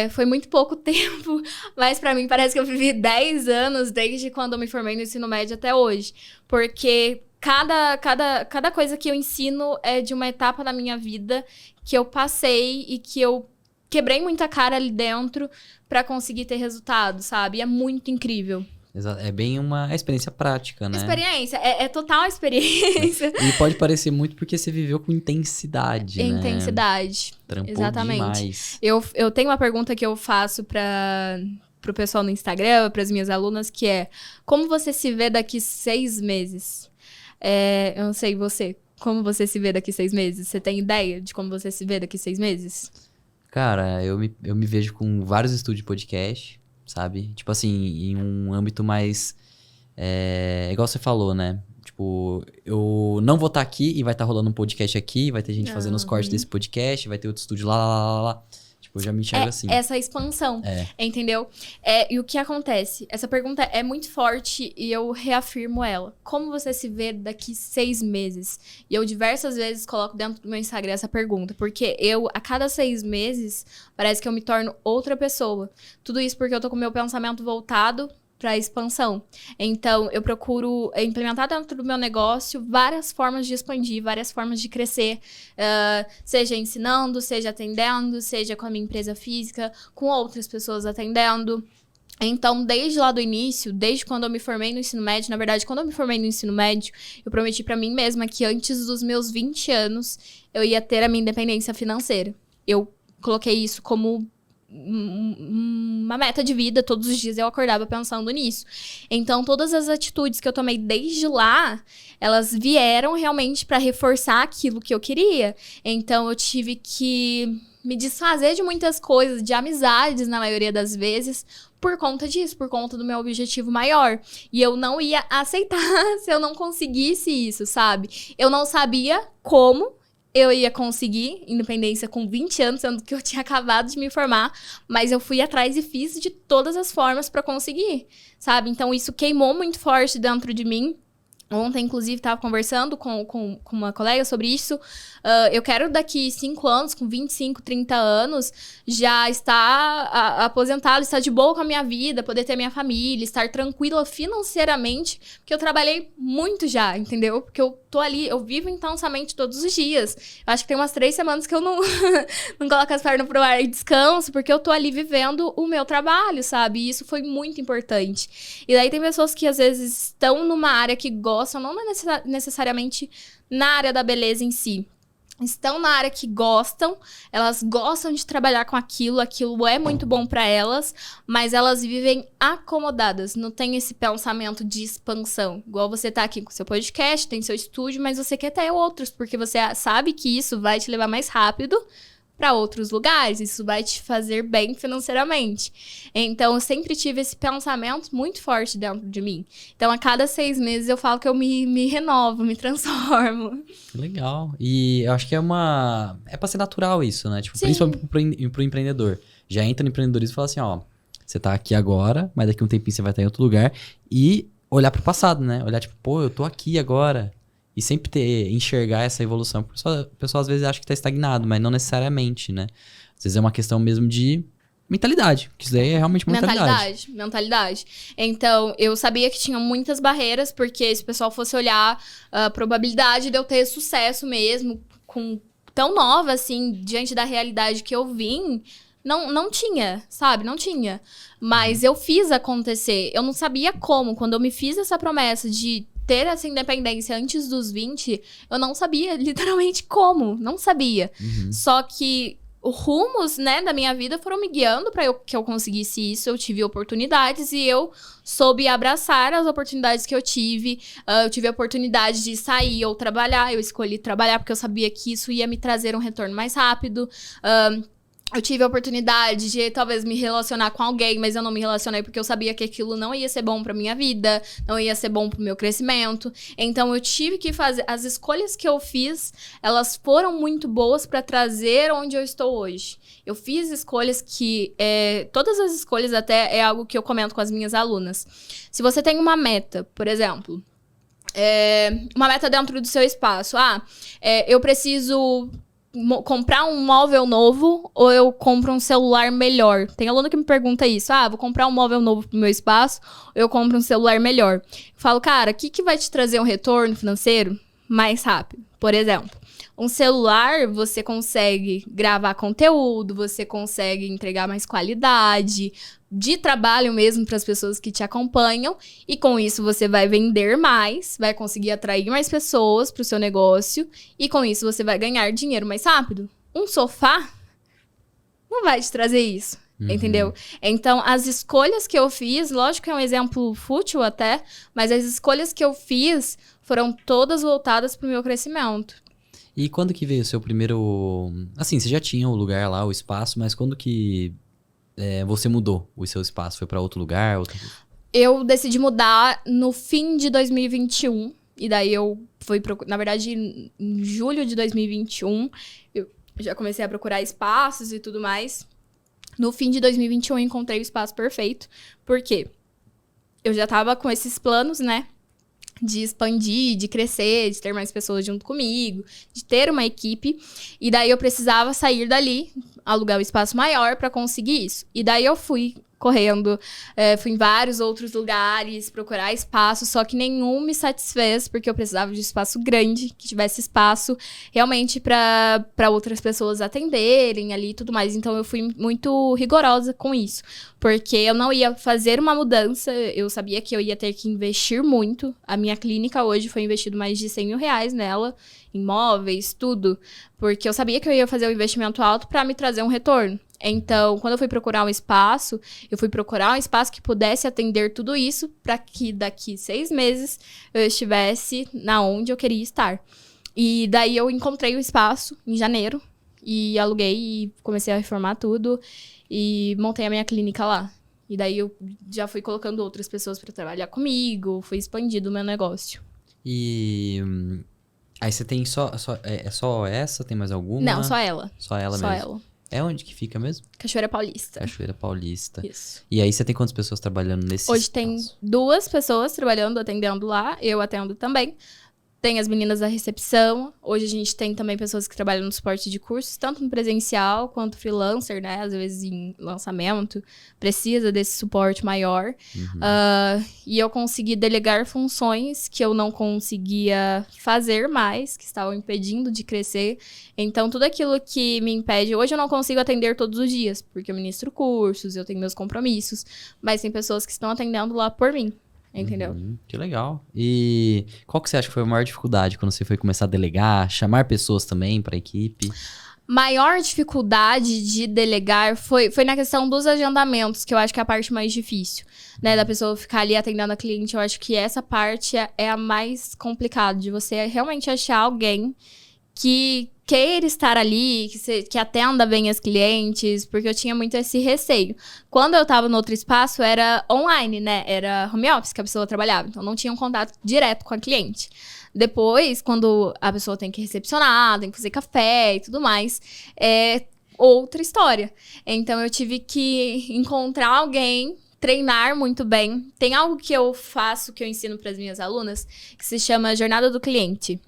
foi muito pouco tempo, mas para mim parece que eu vivi 10 anos desde quando eu me formei no ensino médio até hoje, porque cada coisa que eu ensino é de uma etapa da minha vida que eu passei e que eu quebrei muita cara ali dentro pra conseguir ter resultado, sabe? E é muito incrível. Exato. É bem uma experiência prática, né? Experiência. É total experiência. E pode parecer muito porque você viveu com intensidade, né? Intensidade. Trampou exatamente. Demais. Eu tenho uma pergunta que eu faço pro pessoal no Instagram, pras minhas alunas, que é: como você se vê daqui 6 meses? Eu não sei, você. Como você se vê daqui 6 meses? Você tem ideia de como você se vê daqui 6 meses? Cara, eu me vejo com vários estúdios de podcast, sabe? Tipo assim, em um âmbito mais... igual você falou, né? Tipo, eu não vou estar aqui e vai estar rolando um podcast aqui, vai ter gente fazendo os cortes desse podcast, vai ter outro estúdio lá. Tipo, eu já me enxergo assim. Essa expansão, entendeu? E o que acontece? Essa pergunta é muito forte e eu reafirmo ela. Como você se vê daqui 6 meses? E eu diversas vezes coloco dentro do meu Instagram essa pergunta, porque a cada 6 meses, parece que eu me torno outra pessoa. Tudo isso porque eu tô com o meu pensamento voltado para expansão. Então, eu procuro implementar dentro do meu negócio várias formas de expandir, várias formas de crescer, seja ensinando, seja atendendo, seja com a minha empresa física, com outras pessoas atendendo. Então, desde lá do início, desde quando eu me formei no ensino médio, na verdade, quando eu me formei no ensino médio, eu prometi para mim mesma que antes dos meus 20 anos, eu ia ter a minha independência financeira. Eu coloquei isso como uma meta de vida, todos os dias eu acordava pensando nisso. Então, todas as atitudes que eu tomei desde lá, elas vieram realmente para reforçar aquilo que eu queria. Então, eu tive que me desfazer de muitas coisas, de amizades, na maioria das vezes, por conta disso, por conta do meu objetivo maior. E eu não ia aceitar se eu não conseguisse isso, sabe? Eu não sabia como eu ia conseguir independência com 20 anos, sendo que eu tinha acabado de me formar, mas eu fui atrás e fiz de todas as formas para conseguir, sabe? Então, isso queimou muito forte dentro de mim. Ontem, inclusive, estava conversando com uma colega sobre isso. Eu quero daqui 5 anos, com 25, 30 anos, já estar aposentado, estar de boa com a minha vida, poder ter minha família, estar tranquila financeiramente, porque eu trabalhei muito já, entendeu? Porque eu tô ali, eu vivo intensamente todos os dias. Eu acho que tem umas 3 semanas que eu não, não coloco as pernas pro ar e descanso, porque eu tô ali vivendo o meu trabalho, sabe? E isso foi muito importante. E daí tem pessoas que às vezes estão numa área que gostam, não necessariamente na área da beleza em si. Estão na área que gostam, elas gostam de trabalhar com aquilo é muito bom pra elas, mas elas vivem acomodadas, não tem esse pensamento de expansão. Igual você tá aqui com seu podcast, tem seu estúdio, mas você quer ter outros, porque você sabe que isso vai te levar mais rápido para outros lugares, isso vai te fazer bem financeiramente. Então, eu sempre tive esse pensamento muito forte dentro de mim. Então, a cada 6 meses eu falo que eu me renovo, me transformo. Legal. E eu acho que é pra ser natural isso, né? Tipo, Sim. principalmente pro empreendedor. Já entra no empreendedorismo e fala assim, ó, você tá aqui agora, mas daqui a um tempinho você vai estar em outro lugar. E olhar pro passado, né? Olhar tipo, pô, eu tô aqui agora. E sempre enxergar essa evolução. Porque o pessoal às vezes acha que tá estagnado, mas não necessariamente, né? Às vezes é uma questão mesmo de mentalidade. Que isso daí é realmente mentalidade. Mentalidade. Então, eu sabia que tinha muitas barreiras, porque se o pessoal fosse olhar a probabilidade de eu ter sucesso mesmo, tão nova assim, diante da realidade que eu vim, não tinha, sabe? Não tinha. Mas eu fiz acontecer. Eu não sabia como. Quando eu me fiz essa promessa de ter essa independência antes dos 20, eu não sabia literalmente como. Não sabia. Só que os rumos, né, da minha vida foram me guiando para que eu conseguisse isso. Eu tive oportunidades e eu soube abraçar as oportunidades que eu tive. Eu tive a oportunidade de sair ou trabalhar. Eu escolhi trabalhar porque eu sabia que isso ia me trazer um retorno mais rápido. Eu tive a oportunidade de talvez me relacionar com alguém, mas eu não me relacionei porque eu sabia que aquilo não ia ser bom pra minha vida, não ia ser bom pro meu crescimento. Então eu tive que fazer. As escolhas que eu fiz, elas foram muito boas pra trazer onde eu estou hoje. Eu fiz escolhas que. Todas as escolhas até é algo que eu comento com as minhas alunas. Se você tem uma meta, por exemplo, uma meta dentro do seu espaço. Eu preciso comprar um móvel novo ou eu compro um celular melhor? Tem aluno que me pergunta isso. Vou comprar um móvel novo pro meu espaço ou eu compro um celular melhor? Eu falo, cara, o que vai te trazer um retorno financeiro mais rápido? Por exemplo, um celular, você consegue gravar conteúdo, você consegue entregar mais qualidade de trabalho mesmo para as pessoas que te acompanham. E com isso você vai vender mais, vai conseguir atrair mais pessoas para o seu negócio. E com isso você vai ganhar dinheiro mais rápido. Um sofá não vai te trazer isso, entendeu? Então, as escolhas que eu fiz, lógico que é um exemplo fútil até, mas as escolhas que eu fiz foram todas voltadas para o meu crescimento. E quando que veio o seu primeiro... Assim, você já tinha o lugar lá, o espaço, mas quando que você mudou o seu espaço? Foi pra outro lugar? Eu decidi mudar no fim de 2021. E daí eu fui... Na verdade, em julho de 2021, eu já comecei a procurar espaços e tudo mais. No fim de 2021, eu encontrei o espaço perfeito. Por quê? Eu já tava com esses planos, né? De expandir, de crescer, de ter mais pessoas junto comigo, de ter uma equipe. E daí eu precisava sair dali, alugar um espaço maior para conseguir isso. E daí eu fui correndo, fui em vários outros lugares procurar espaço, só que nenhum me satisfez, porque eu precisava de espaço grande, que tivesse espaço realmente para outras pessoas atenderem ali e tudo mais. Então eu fui muito rigorosa com isso, porque eu não ia fazer uma mudança, eu sabia que eu ia ter que investir muito. A minha clínica hoje foi investido mais de 100 mil reais nela, imóveis, tudo, porque eu sabia que eu ia fazer um investimento alto para me trazer um retorno. Então, quando eu fui procurar um espaço, eu fui procurar um espaço que pudesse atender tudo isso para que daqui 6 meses eu estivesse na onde eu queria estar. E daí eu encontrei o espaço em janeiro e aluguei e comecei a reformar tudo e montei a minha clínica lá. E daí eu já fui colocando outras pessoas para trabalhar comigo, fui expandindo o meu negócio. E... Aí você tem só essa? Tem mais alguma? Não, só ela. Só ela Só mesmo? ela. É onde que fica mesmo? Cachoeira Paulista. Cachoeira Paulista. Isso. E aí você tem quantas pessoas trabalhando nesse Hoje tem 2 pessoas trabalhando, atendendo lá. Eu atendo também. Tem as meninas da recepção. Hoje a gente tem também pessoas que trabalham no suporte de cursos, tanto no presencial quanto freelancer, né? Às vezes em lançamento, precisa desse suporte maior. E eu consegui delegar funções que eu não conseguia fazer mais, que estavam impedindo de crescer. Então, tudo aquilo que me impede... Hoje eu não consigo atender todos os dias, porque eu ministro cursos, eu tenho meus compromissos. Mas tem pessoas que estão atendendo lá por mim. Entendeu? Que legal. E qual que você acha que foi a maior dificuldade quando você foi começar a delegar, chamar pessoas também para a equipe? Maior dificuldade de delegar foi na questão dos agendamentos, que eu acho que é a parte mais difícil, né? Da pessoa ficar ali atendendo a cliente. Eu acho que essa parte é a mais complicada, de você realmente achar alguém que queira estar ali, que atenda bem as clientes, porque eu tinha muito esse receio. Quando eu tava no outro espaço, era online, né? Era home office que a pessoa trabalhava, então não tinha um contato direto com a cliente. Depois, quando a pessoa tem que recepcionar, tem que fazer café e tudo mais, é outra história. Então, eu tive que encontrar alguém, treinar muito bem. Tem algo que eu faço, que eu ensino para as minhas alunas, que se chama Jornada do Cliente.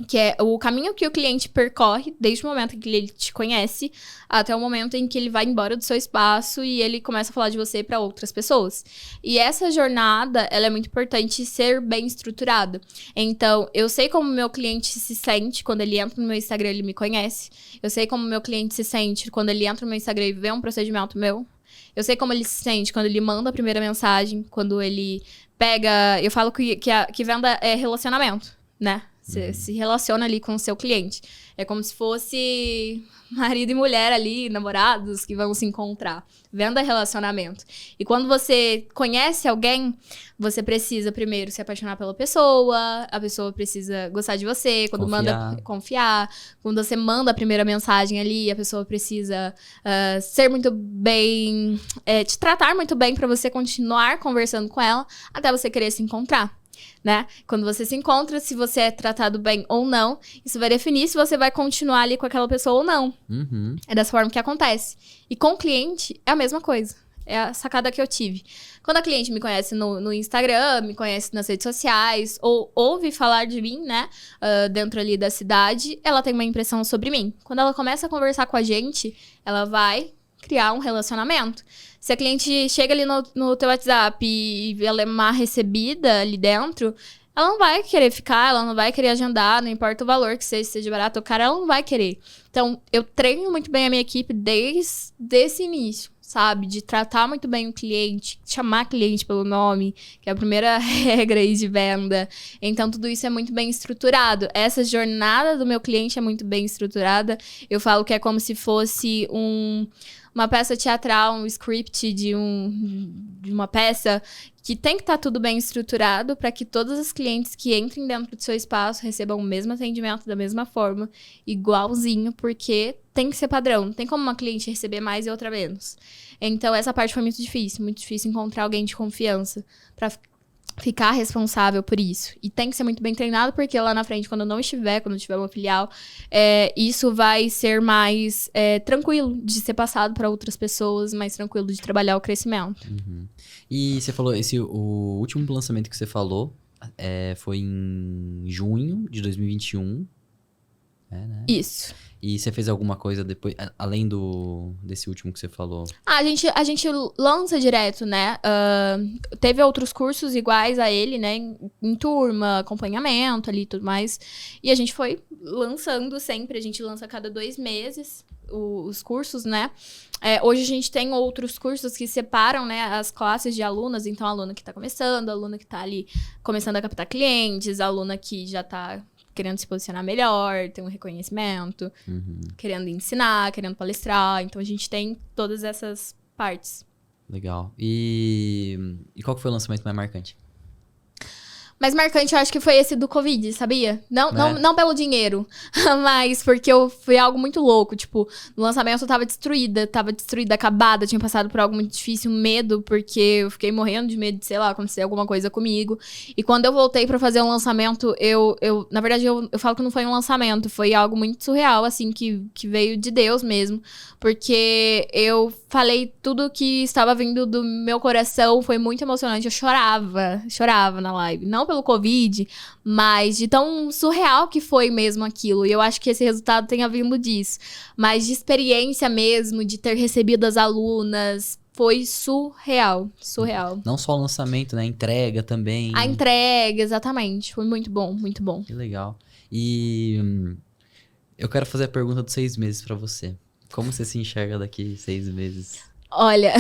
Que é o caminho que o cliente percorre desde o momento em que ele te conhece até o momento em que ele vai embora do seu espaço e ele começa a falar de você para outras pessoas. E essa jornada, ela é muito importante ser bem estruturada. Então, eu sei como o meu cliente se sente quando ele entra no meu Instagram e ele me conhece. Eu sei como o meu cliente se sente quando ele entra no meu Instagram e vê um procedimento meu. Eu sei como ele se sente quando ele manda a primeira mensagem, quando ele pega... Eu falo que venda é relacionamento, né? Você se relaciona ali com o seu cliente. É como se fosse marido e mulher ali, namorados, que vão se encontrar. Venda é relacionamento. E quando você conhece alguém, você precisa primeiro se apaixonar pela pessoa, a pessoa precisa gostar de você, quando manda confiar. Quando você manda a primeira mensagem ali, a pessoa precisa ser muito bem, te tratar muito bem para você continuar conversando com ela, até você querer se encontrar. Né? Quando você se encontra, se você é tratado bem ou não, isso vai definir se você vai continuar ali com aquela pessoa ou não. É dessa forma que acontece. E com o cliente, é a mesma coisa. É a sacada que eu tive. Quando a cliente me conhece no Instagram, me conhece nas redes sociais, ou ouve falar de mim, né? Dentro ali da cidade, ela tem uma impressão sobre mim. Quando ela começa a conversar com a gente, ela vai criar um relacionamento. Se a cliente chega ali no teu WhatsApp e ela é mal recebida ali dentro, ela não vai querer ficar, ela não vai querer agendar, não importa o valor que seja barato ou caro, ela não vai querer. Então, eu treino muito bem a minha equipe desde esse início, sabe? De tratar muito bem o cliente, chamar cliente pelo nome, que é a primeira regra aí de venda. Então, tudo isso é muito bem estruturado. Essa jornada do meu cliente é muito bem estruturada. Eu falo que é como se fosse uma peça teatral, um script de uma peça que tem que estar tudo bem estruturado para que todos os clientes que entrem dentro do seu espaço recebam o mesmo atendimento da mesma forma, igualzinho, porque tem que ser padrão. Não tem como uma cliente receber mais e outra menos. Então, essa parte foi muito difícil encontrar alguém de confiança para ficar responsável por isso. E tem que ser muito bem treinado, porque lá na frente, quando tiver uma filial, isso vai ser mais tranquilo de ser passado para outras pessoas, mais tranquilo de trabalhar o crescimento. E você falou, o último lançamento que você falou foi em junho de 2021. Né? Isso. E você fez alguma coisa depois, além desse último que você falou? A gente lança direto, né? Teve outros cursos iguais a ele, né? Em turma, acompanhamento ali e tudo mais. E a gente foi lançando sempre. A gente lança a cada 2 meses os cursos, né? Hoje a gente tem outros cursos que separam, né, as classes de alunas. Então, a aluna que tá começando, a aluna que tá ali começando a captar clientes, a aluna que já tá querendo se posicionar melhor, ter um reconhecimento, querendo ensinar, querendo palestrar. Então, a gente tem todas essas partes. Legal. E qual que foi o lançamento mais marcante? mais marcante, eu acho que foi esse do Covid, sabia? Não, Né? não pelo dinheiro, mas porque foi algo muito louco. Tipo, no lançamento eu tava destruída, acabada, tinha passado por algo muito difícil, medo, porque eu fiquei morrendo de medo de, sei lá, acontecer alguma coisa comigo. E quando eu voltei pra fazer um lançamento, na verdade, eu falo que não foi um lançamento, foi algo muito surreal, assim, que veio de Deus mesmo. Porque eu falei tudo que estava vindo do meu coração, foi muito emocionante. Eu chorava na live. Não pelo Covid, mas de tão surreal que foi mesmo aquilo. E eu acho que esse resultado tenha vindo disso. Mas de experiência mesmo, de ter recebido as alunas, foi surreal. Não só o lançamento, né? A entrega também. A entrega, exatamente. Foi muito bom, muito bom. Que legal. E eu quero fazer a pergunta dos 6 meses pra você. Como você se enxerga daqui 6 meses? Olha,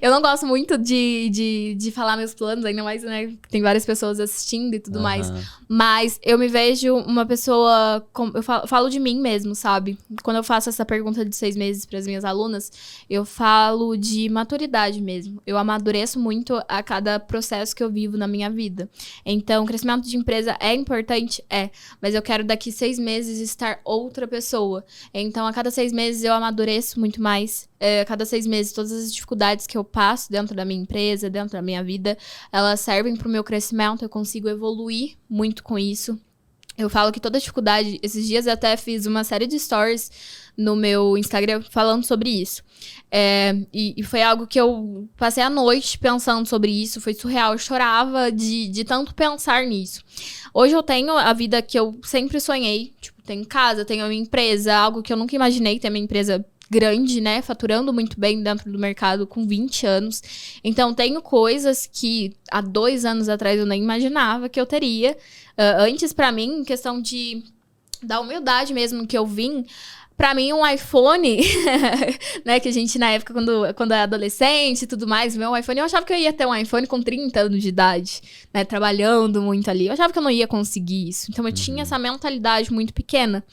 eu não gosto muito de falar meus planos, ainda mais, né, que tem várias pessoas assistindo e tudo mais. Mas eu me vejo uma pessoa, eu falo de mim mesmo, sabe? Quando eu faço essa pergunta de 6 meses para as minhas alunas, eu falo de maturidade mesmo. Eu amadureço muito a cada processo que eu vivo na minha vida. Então, o crescimento de empresa é importante? É. Mas eu quero daqui 6 meses estar outra pessoa. Então, a cada 6 meses eu amadureço muito mais. A cada 6 meses, todas as dificuldades que eu passo dentro da minha empresa, dentro da minha vida, elas servem para o meu crescimento, eu consigo evoluir muito com isso. Eu falo que toda dificuldade, esses dias eu até fiz uma série de stories no meu Instagram falando sobre isso. E foi algo que eu passei a noite pensando sobre isso, foi surreal, eu chorava de tanto pensar nisso. Hoje eu tenho a vida que eu sempre sonhei, tipo, tenho casa, tenho a minha empresa, algo que eu nunca imaginei ter minha empresa grande, né, faturando muito bem dentro do mercado com 20 anos. Então, tenho coisas que há 2 anos atrás eu nem imaginava que eu teria. Antes, pra mim, em questão da humildade mesmo que eu vim, pra mim, um iPhone, né, que a gente, na época, quando é adolescente e tudo mais, meu iPhone, eu achava que eu ia ter um iPhone com 30 anos de idade, né, trabalhando muito ali. Eu achava que eu não ia conseguir isso. Então, eu tinha essa mentalidade muito pequena.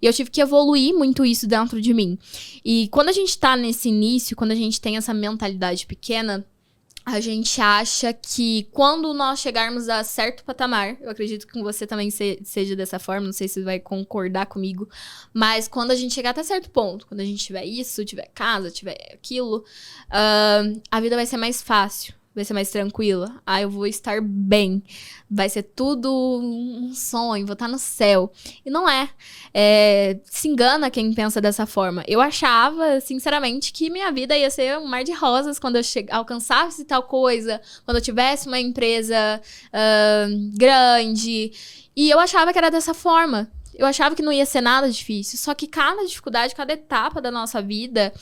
E eu tive que evoluir muito isso dentro de mim. E quando a gente tá nesse início, quando a gente tem essa mentalidade pequena, a gente acha que quando nós chegarmos a certo patamar, eu acredito que com você também seja dessa forma, não sei se você vai concordar comigo, mas quando a gente chegar até certo ponto, quando a gente tiver isso, tiver casa, tiver aquilo, a vida vai ser mais fácil. Vai ser mais tranquila. Eu vou estar bem. Vai ser tudo um sonho, vou estar no céu. E não é. Se engana quem pensa dessa forma. Eu achava, sinceramente, que minha vida ia ser um mar de rosas quando eu alcançasse tal coisa, quando eu tivesse uma empresa grande. E eu achava que era dessa forma. Eu achava que não ia ser nada difícil. Só que cada dificuldade, cada etapa da nossa vida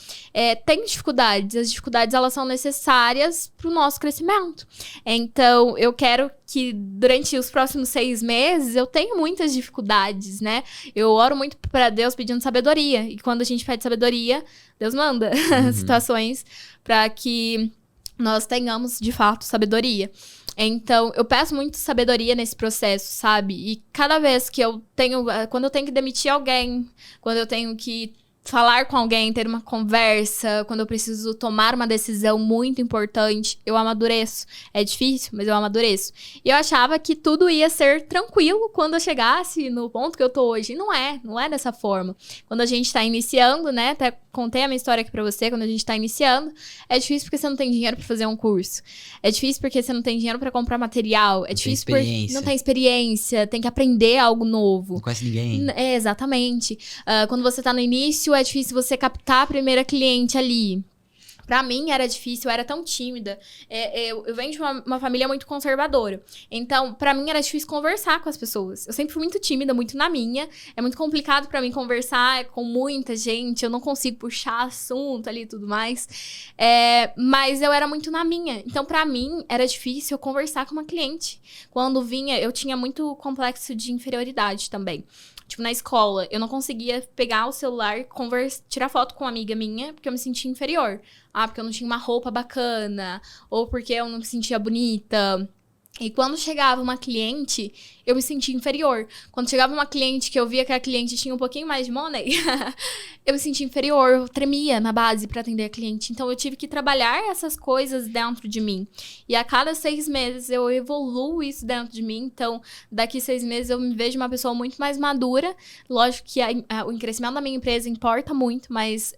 tem dificuldades. As dificuldades, elas são necessárias para o nosso crescimento. Então, eu quero que durante os próximos 6 meses eu tenha muitas dificuldades, né? Eu oro muito para Deus pedindo sabedoria. E quando a gente pede sabedoria, Deus manda situações para que nós tenhamos, de fato, sabedoria. Então, eu peço muito sabedoria nesse processo, sabe? E cada vez que quando eu tenho que demitir alguém, quando eu tenho que falar com alguém, ter uma conversa, quando eu preciso tomar uma decisão muito importante, eu amadureço. É difícil, mas eu amadureço. E eu achava que tudo ia ser tranquilo quando eu chegasse no ponto que eu tô hoje. E não é dessa forma. Quando a gente tá iniciando, né, até contei a minha história aqui pra você, quando a gente tá iniciando, é difícil porque você não tem dinheiro pra fazer um curso. É difícil porque você não tem dinheiro pra comprar material. É difícil porque não tem experiência, tem que aprender algo novo. Não conhece ninguém. Exatamente. Quando você tá no início, é difícil você captar a primeira cliente ali. Pra mim era difícil, eu era tão tímida. Eu venho de uma família muito conservadora. Então, pra mim era difícil conversar com as pessoas. Eu sempre fui muito tímida, muito na minha. É muito complicado pra mim conversar com muita gente. Eu não consigo puxar assunto ali e tudo mais. Mas eu era muito na minha. Então, pra mim, era difícil eu conversar com uma cliente. Quando vinha, eu tinha muito complexo de inferioridade também. Tipo, na escola, eu não conseguia pegar o celular e tirar foto com uma amiga minha, porque eu me sentia inferior. Porque eu não tinha uma roupa bacana, ou porque eu não me sentia bonita. E quando chegava uma cliente, eu me sentia inferior. Quando chegava uma cliente que eu via que a cliente tinha um pouquinho mais de money, eu me sentia inferior, eu tremia na base para atender a cliente. Então eu tive que trabalhar essas coisas dentro de mim. E a cada 6 meses eu evoluo isso dentro de mim. Então, daqui 6 meses eu me vejo uma pessoa muito mais madura. Lógico que o crescimento da minha empresa importa muito, mas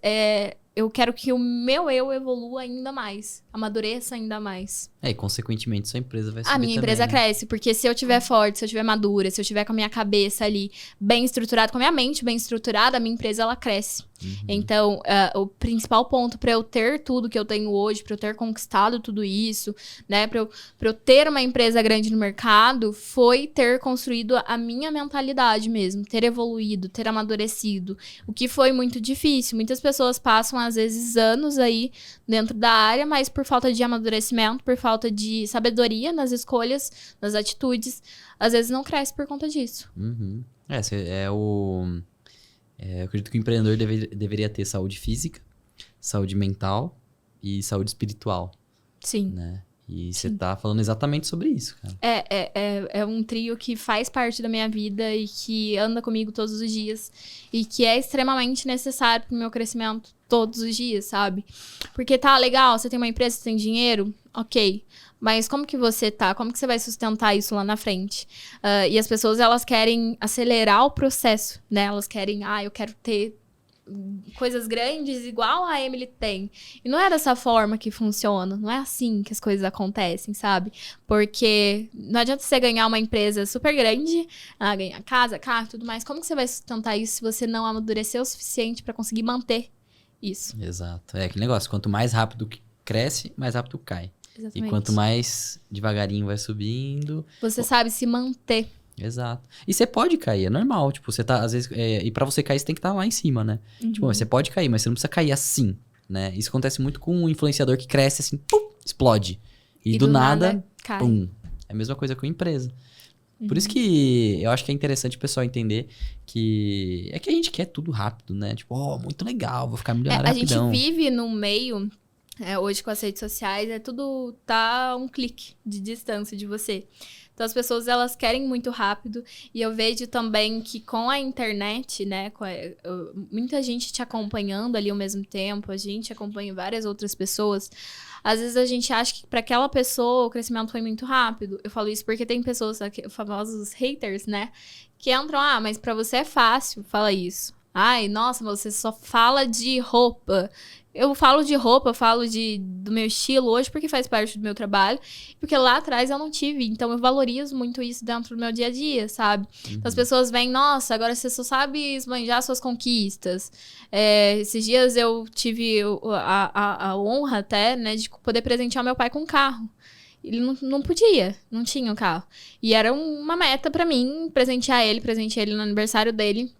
eu quero que o meu eu evolua ainda mais, amadureça ainda mais. E consequentemente sua empresa vai subir A minha também, empresa né? cresce, porque se eu tiver forte, se eu tiver madura, se eu tiver com a minha cabeça ali bem estruturada, com a minha mente bem estruturada, a minha empresa, ela cresce. Então, o principal ponto para eu ter tudo que eu tenho hoje, para eu ter conquistado tudo isso, né, para eu ter uma empresa grande no mercado, foi ter construído a minha mentalidade mesmo, ter evoluído, ter amadurecido, o que foi muito difícil. Muitas pessoas passam, às vezes, anos aí dentro da área, mas por falta de amadurecimento, por falta de sabedoria nas escolhas, nas atitudes, às vezes não cresce por conta disso. Eu acredito que o empreendedor deveria ter saúde física, saúde mental e saúde espiritual, Sim. né? E você tá falando exatamente sobre isso, cara. É um trio que faz parte da minha vida e que anda comigo todos os dias. E que é extremamente necessário pro meu crescimento todos os dias, sabe? Porque tá legal, você tem uma empresa, você tem dinheiro, ok. Mas como que você tá? Como que você vai sustentar isso lá na frente? E as pessoas, elas querem acelerar o processo, né? Elas querem, eu quero ter coisas grandes igual a Emily tem. E não é dessa forma que funciona. Não é assim que as coisas acontecem, sabe? Porque não adianta você ganhar uma empresa super grande, ganhar casa, carro, tudo mais. Como que você vai sustentar isso se você não amadurecer o suficiente pra conseguir manter isso? Exato. É aquele negócio, quanto mais rápido que cresce, mais rápido cai. Exatamente. E quanto mais devagarinho vai subindo... Você sabe se manter. Exato. E você pode cair, é normal. Tipo, você tá, às vezes... e pra você cair, você tem que estar lá em cima, né? Tipo, você pode cair, mas você não precisa cair assim, né? Isso acontece muito com um influenciador que cresce assim, pum, explode. E do nada, cai. pum. É a mesma coisa com a empresa. Por isso que eu acho que é interessante o pessoal entender que... É que a gente quer tudo rápido, né? Tipo, muito legal, vou ficar milionário rapidão. A gente vive num meio... hoje com as redes sociais, tudo tá um clique de distância de você. Então as pessoas, elas querem muito rápido. E eu vejo também que com a internet, né, muita gente te acompanhando ali ao mesmo tempo, a gente acompanha várias outras pessoas. Às vezes a gente acha que para aquela pessoa o crescimento foi muito rápido. Eu falo isso porque tem pessoas, os famosos haters, né, que entram, mas para você é fácil, fala isso. Ai, nossa, mas você só fala de roupa. Eu falo de roupa, eu falo do meu estilo hoje porque faz parte do meu trabalho. Porque lá atrás eu não tive. Então eu valorizo muito isso dentro do meu dia a dia, sabe? Então as pessoas veem, nossa, agora você só sabe esbanjar suas conquistas. Esses dias eu tive a honra até, né, de poder presentear meu pai com um carro. Ele não podia, não tinha um carro. E era uma meta pra mim, presentear ele no aniversário dele.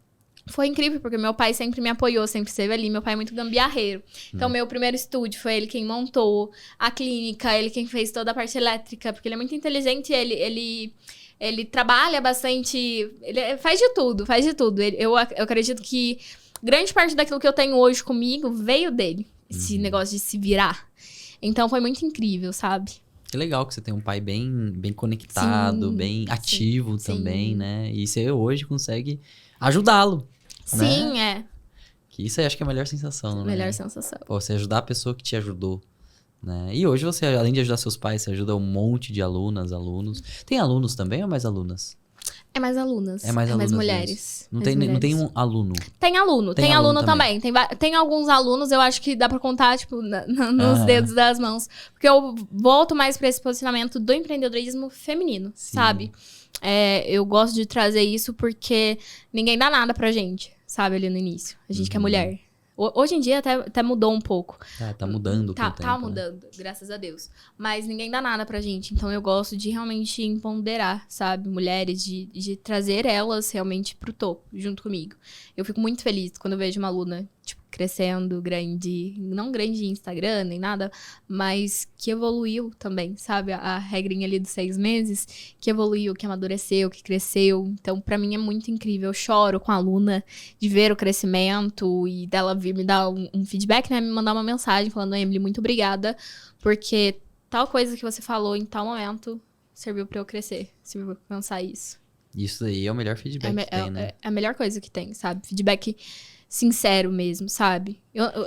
Foi incrível, porque meu pai sempre me apoiou, sempre esteve ali. Meu pai é muito gambiarreiro. Então, meu primeiro estúdio foi ele quem montou. A clínica, ele quem fez toda a parte elétrica. Porque ele é muito inteligente, ele trabalha bastante. Ele faz de tudo, faz de tudo. Eu acredito que grande parte daquilo que eu tenho hoje comigo veio dele. Esse negócio de se virar. Então, foi muito incrível, sabe? Que legal que você tem um pai bem conectado, Sim, bem ativo sim. também, né? E você hoje consegue ajudá-lo. Sim, né? Que isso aí acho que é a melhor sensação, né? Melhor sensação. Pô, você ajudar a pessoa que te ajudou, né? E hoje você, além de ajudar seus pais, você ajuda um monte de alunos. Tem alunos também ou mais alunas? É mais alunas. É mais alunas mulheres. Não tem um aluno? Tem aluno. Tem aluno também. Tem alguns alunos, eu acho que dá pra contar, tipo, nos dedos das mãos. Porque eu volto mais pra esse posicionamento do empreendedorismo feminino, sabe? Eu gosto de trazer isso porque ninguém dá nada pra gente, sabe, ali no início. A gente que é mulher. Hoje em dia até mudou um pouco. Tá mudando com o tempo, tá mudando, graças a Deus. Mas ninguém dá nada pra gente. Então eu gosto de realmente empoderar, sabe, mulheres, de trazer elas realmente pro topo, junto comigo. Eu fico muito feliz quando eu vejo uma aluna, tipo, crescendo, grande, não grande em Instagram, nem nada, mas que evoluiu também, sabe? A regrinha ali dos 6 meses, que evoluiu, que amadureceu, que cresceu. Então, pra mim é muito incrível. Eu choro com a aluna de ver o crescimento e dela vir me dar um feedback, né? Me mandar uma mensagem falando, Emily, muito obrigada, porque tal coisa que você falou em tal momento serviu pra eu crescer, serviu pra pensar isso. Isso daí é o melhor feedback que tem, né? É a melhor coisa que tem, sabe? Feedback sincero mesmo, sabe?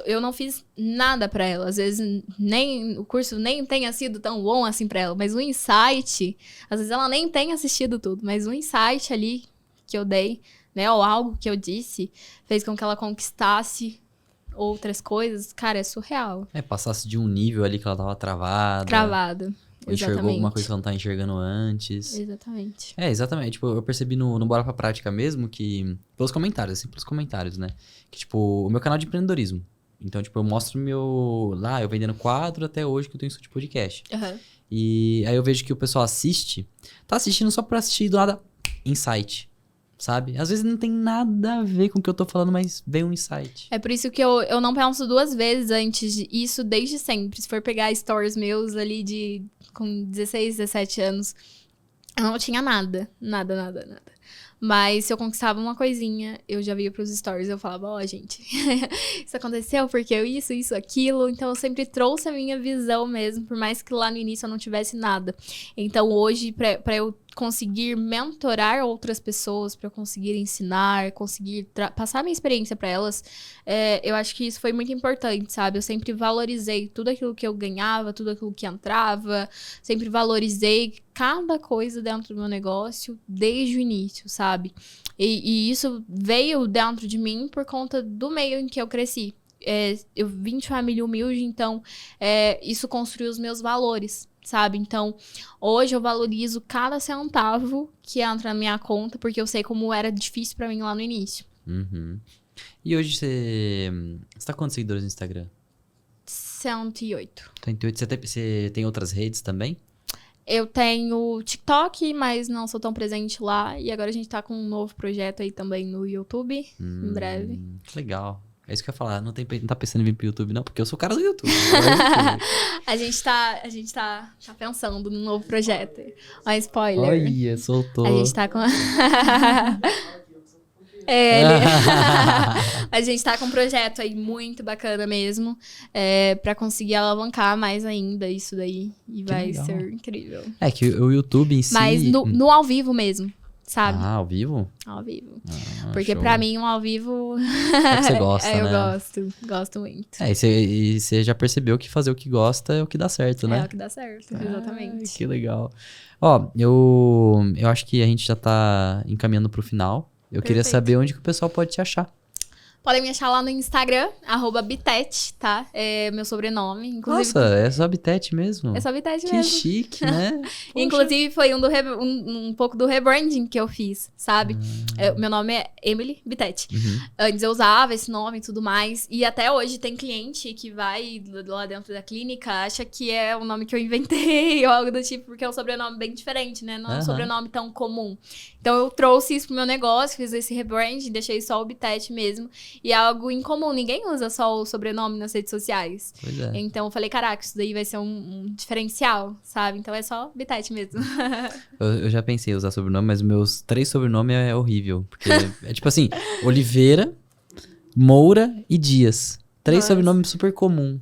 Eu não fiz nada pra ela. Às vezes, nem o curso nem tenha sido tão bom assim pra ela. Mas o insight, às vezes ela nem tem assistido tudo. Mas o insight ali que eu dei, né? Ou algo que eu disse, fez com que ela conquistasse outras coisas. Cara, é surreal. Passasse de um nível ali que ela tava travada. Travada. Ou enxergou alguma coisa que ela não tava enxergando antes. Exatamente. Exatamente. Tipo, eu percebi no Bora Pra Prática mesmo que... Pelos comentários, assim, pelos comentários, né? Que, tipo, o meu canal de empreendedorismo. Então, tipo, eu mostro lá, eu vendendo quadro até hoje que eu tenho isso de podcast. Uhum. E aí eu vejo que o pessoal assiste, tá assistindo só pra assistir do nada insight, sabe? Às vezes não tem nada a ver com o que eu tô falando, mas vem um insight. É por isso que eu não penso duas vezes antes disso desde sempre. Se for pegar stories meus ali com 16, 17 anos, eu não tinha nada. Nada. Mas se eu conquistava uma coisinha, eu já via pros stories, eu falava, gente, isso aconteceu porque eu isso, aquilo. Então eu sempre trouxe a minha visão mesmo, por mais que lá no início eu não tivesse nada. Então hoje, pra eu conseguir mentorar outras pessoas, pra eu conseguir ensinar, conseguir passar minha experiência pra elas, eu acho que isso foi muito importante, sabe? Eu sempre valorizei tudo aquilo que eu ganhava, tudo aquilo que entrava, sempre valorizei cada coisa dentro do meu negócio desde o início, sabe? E isso veio dentro de mim por conta do meio em que eu cresci. Eu vim de família humilde, então isso construiu os meus valores, sabe? Então, hoje eu valorizo cada centavo que entra na minha conta, porque eu sei como era difícil pra mim lá no início. Uhum. E hoje você tá com quantos seguidores no Instagram? 108. 108. Você tem outras redes também? Eu tenho TikTok, mas não sou tão presente lá. E agora a gente tá com um novo projeto aí também no YouTube, em breve. Que legal. É isso que eu ia falar. Não tá pensando em vir pro YouTube, não? Porque eu sou o cara do YouTube. A gente tá pensando num novo projeto. Ó, spoiler. Olha, soltou. A gente tá com... A gente tá com um projeto aí muito bacana mesmo, pra conseguir alavancar mais ainda isso daí. E vai legal. ser incrível. É que o YouTube em si... Mas no ao vivo mesmo, sabe? Ah, ao vivo? Ao vivo. Ah, Porque show. pra mim, um ao vivo... É que você gosta, né? Eu gosto muito. E você já percebeu que fazer o que gosta é o que dá certo, né? É o que dá certo, exatamente. Que legal. Ó, eu acho que a gente já tá encaminhando pro final. Eu queria Perfeito. saber onde que o pessoal pode te achar. Podem me achar lá no Instagram, @Bitete, tá? É meu sobrenome. Inclusive, Nossa, é só Bitete mesmo? é só Bitete Que mesmo. chique, né? Inclusive, foi um pouco do rebranding que eu fiz, sabe? Meu nome é Emily Bitete. Uhum. Antes eu usava esse nome e tudo mais. E até hoje tem cliente que vai lá dentro da clínica, acha que é o nome que eu inventei ou algo do tipo, porque é um sobrenome bem diferente, né? Não é um sobrenome tão comum. Então eu trouxe isso pro meu negócio, fiz esse rebranding, deixei só o Bitete mesmo. E é algo incomum, ninguém usa só o sobrenome nas redes sociais. Pois é. Então eu falei, caraca, isso daí vai ser um diferencial, sabe? Então é só Bitete mesmo. Eu já pensei em usar sobrenome, mas meus 3 sobrenomes é horrível. Porque é tipo assim, Oliveira, Moura e Dias. 3 Nossa. sobrenomes super comum.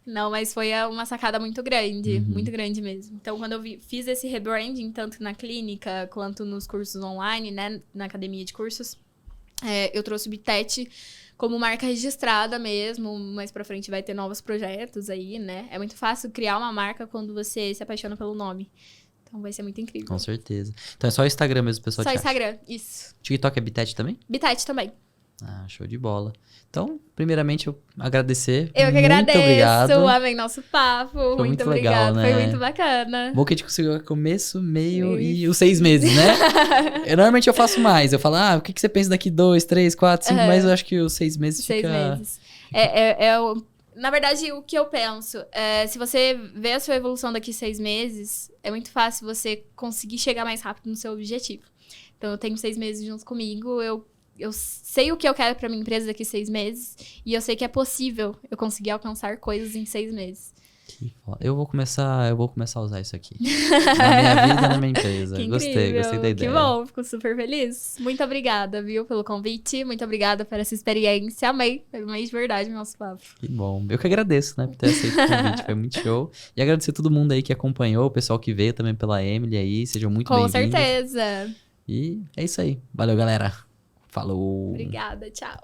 Não, mas foi uma sacada muito grande mesmo. Então, quando eu fiz esse rebranding, tanto na clínica quanto nos cursos online, né, na academia de cursos, eu trouxe o Bitete como marca registrada mesmo. Mais pra frente vai ter novos projetos aí, né? É muito fácil criar uma marca quando você se apaixona pelo nome. Então, vai ser muito incrível. Com certeza. Então é só o Instagram mesmo, o pessoal Só te acha. Instagram, isso. TikTok é Bitete também? Bitete também. Ah, show de bola. Então, primeiramente, eu agradecer. Eu que Muito agradeço. obrigado. Amei nosso papo. Foi Muito muito legal, obrigada. né? Foi muito bacana. Bom que a gente conseguiu começo, meio e os 6 meses, né? Normalmente eu faço mais. Eu falo, o que você pensa daqui 2, 3, 4, 5? Mas eu acho que os 6 meses 6 fica... meses. Na verdade, o que eu penso, se você vê a sua evolução daqui 6 meses, é muito fácil você conseguir chegar mais rápido no seu objetivo. Então, eu tenho 6 meses junto comigo, eu sei o que eu quero pra minha empresa daqui 6 meses, e eu sei que é possível eu conseguir alcançar coisas em 6 meses. Que foda. Eu vou começar a usar isso aqui. Na minha vida, na minha empresa. Que Gostei incrível. da ideia. Que bom, fico super feliz. Muito obrigada, viu, pelo convite. Muito obrigada por essa experiência. Amei de verdade o nosso papo. Que bom. Eu que agradeço, né, por ter aceito o convite. Foi muito show. E agradecer a todo mundo aí que acompanhou, o pessoal que veio também pela Emily aí. Sejam muito Com bem-vindos. certeza. E é isso aí. Valeu, galera. Falou. Obrigada, tchau.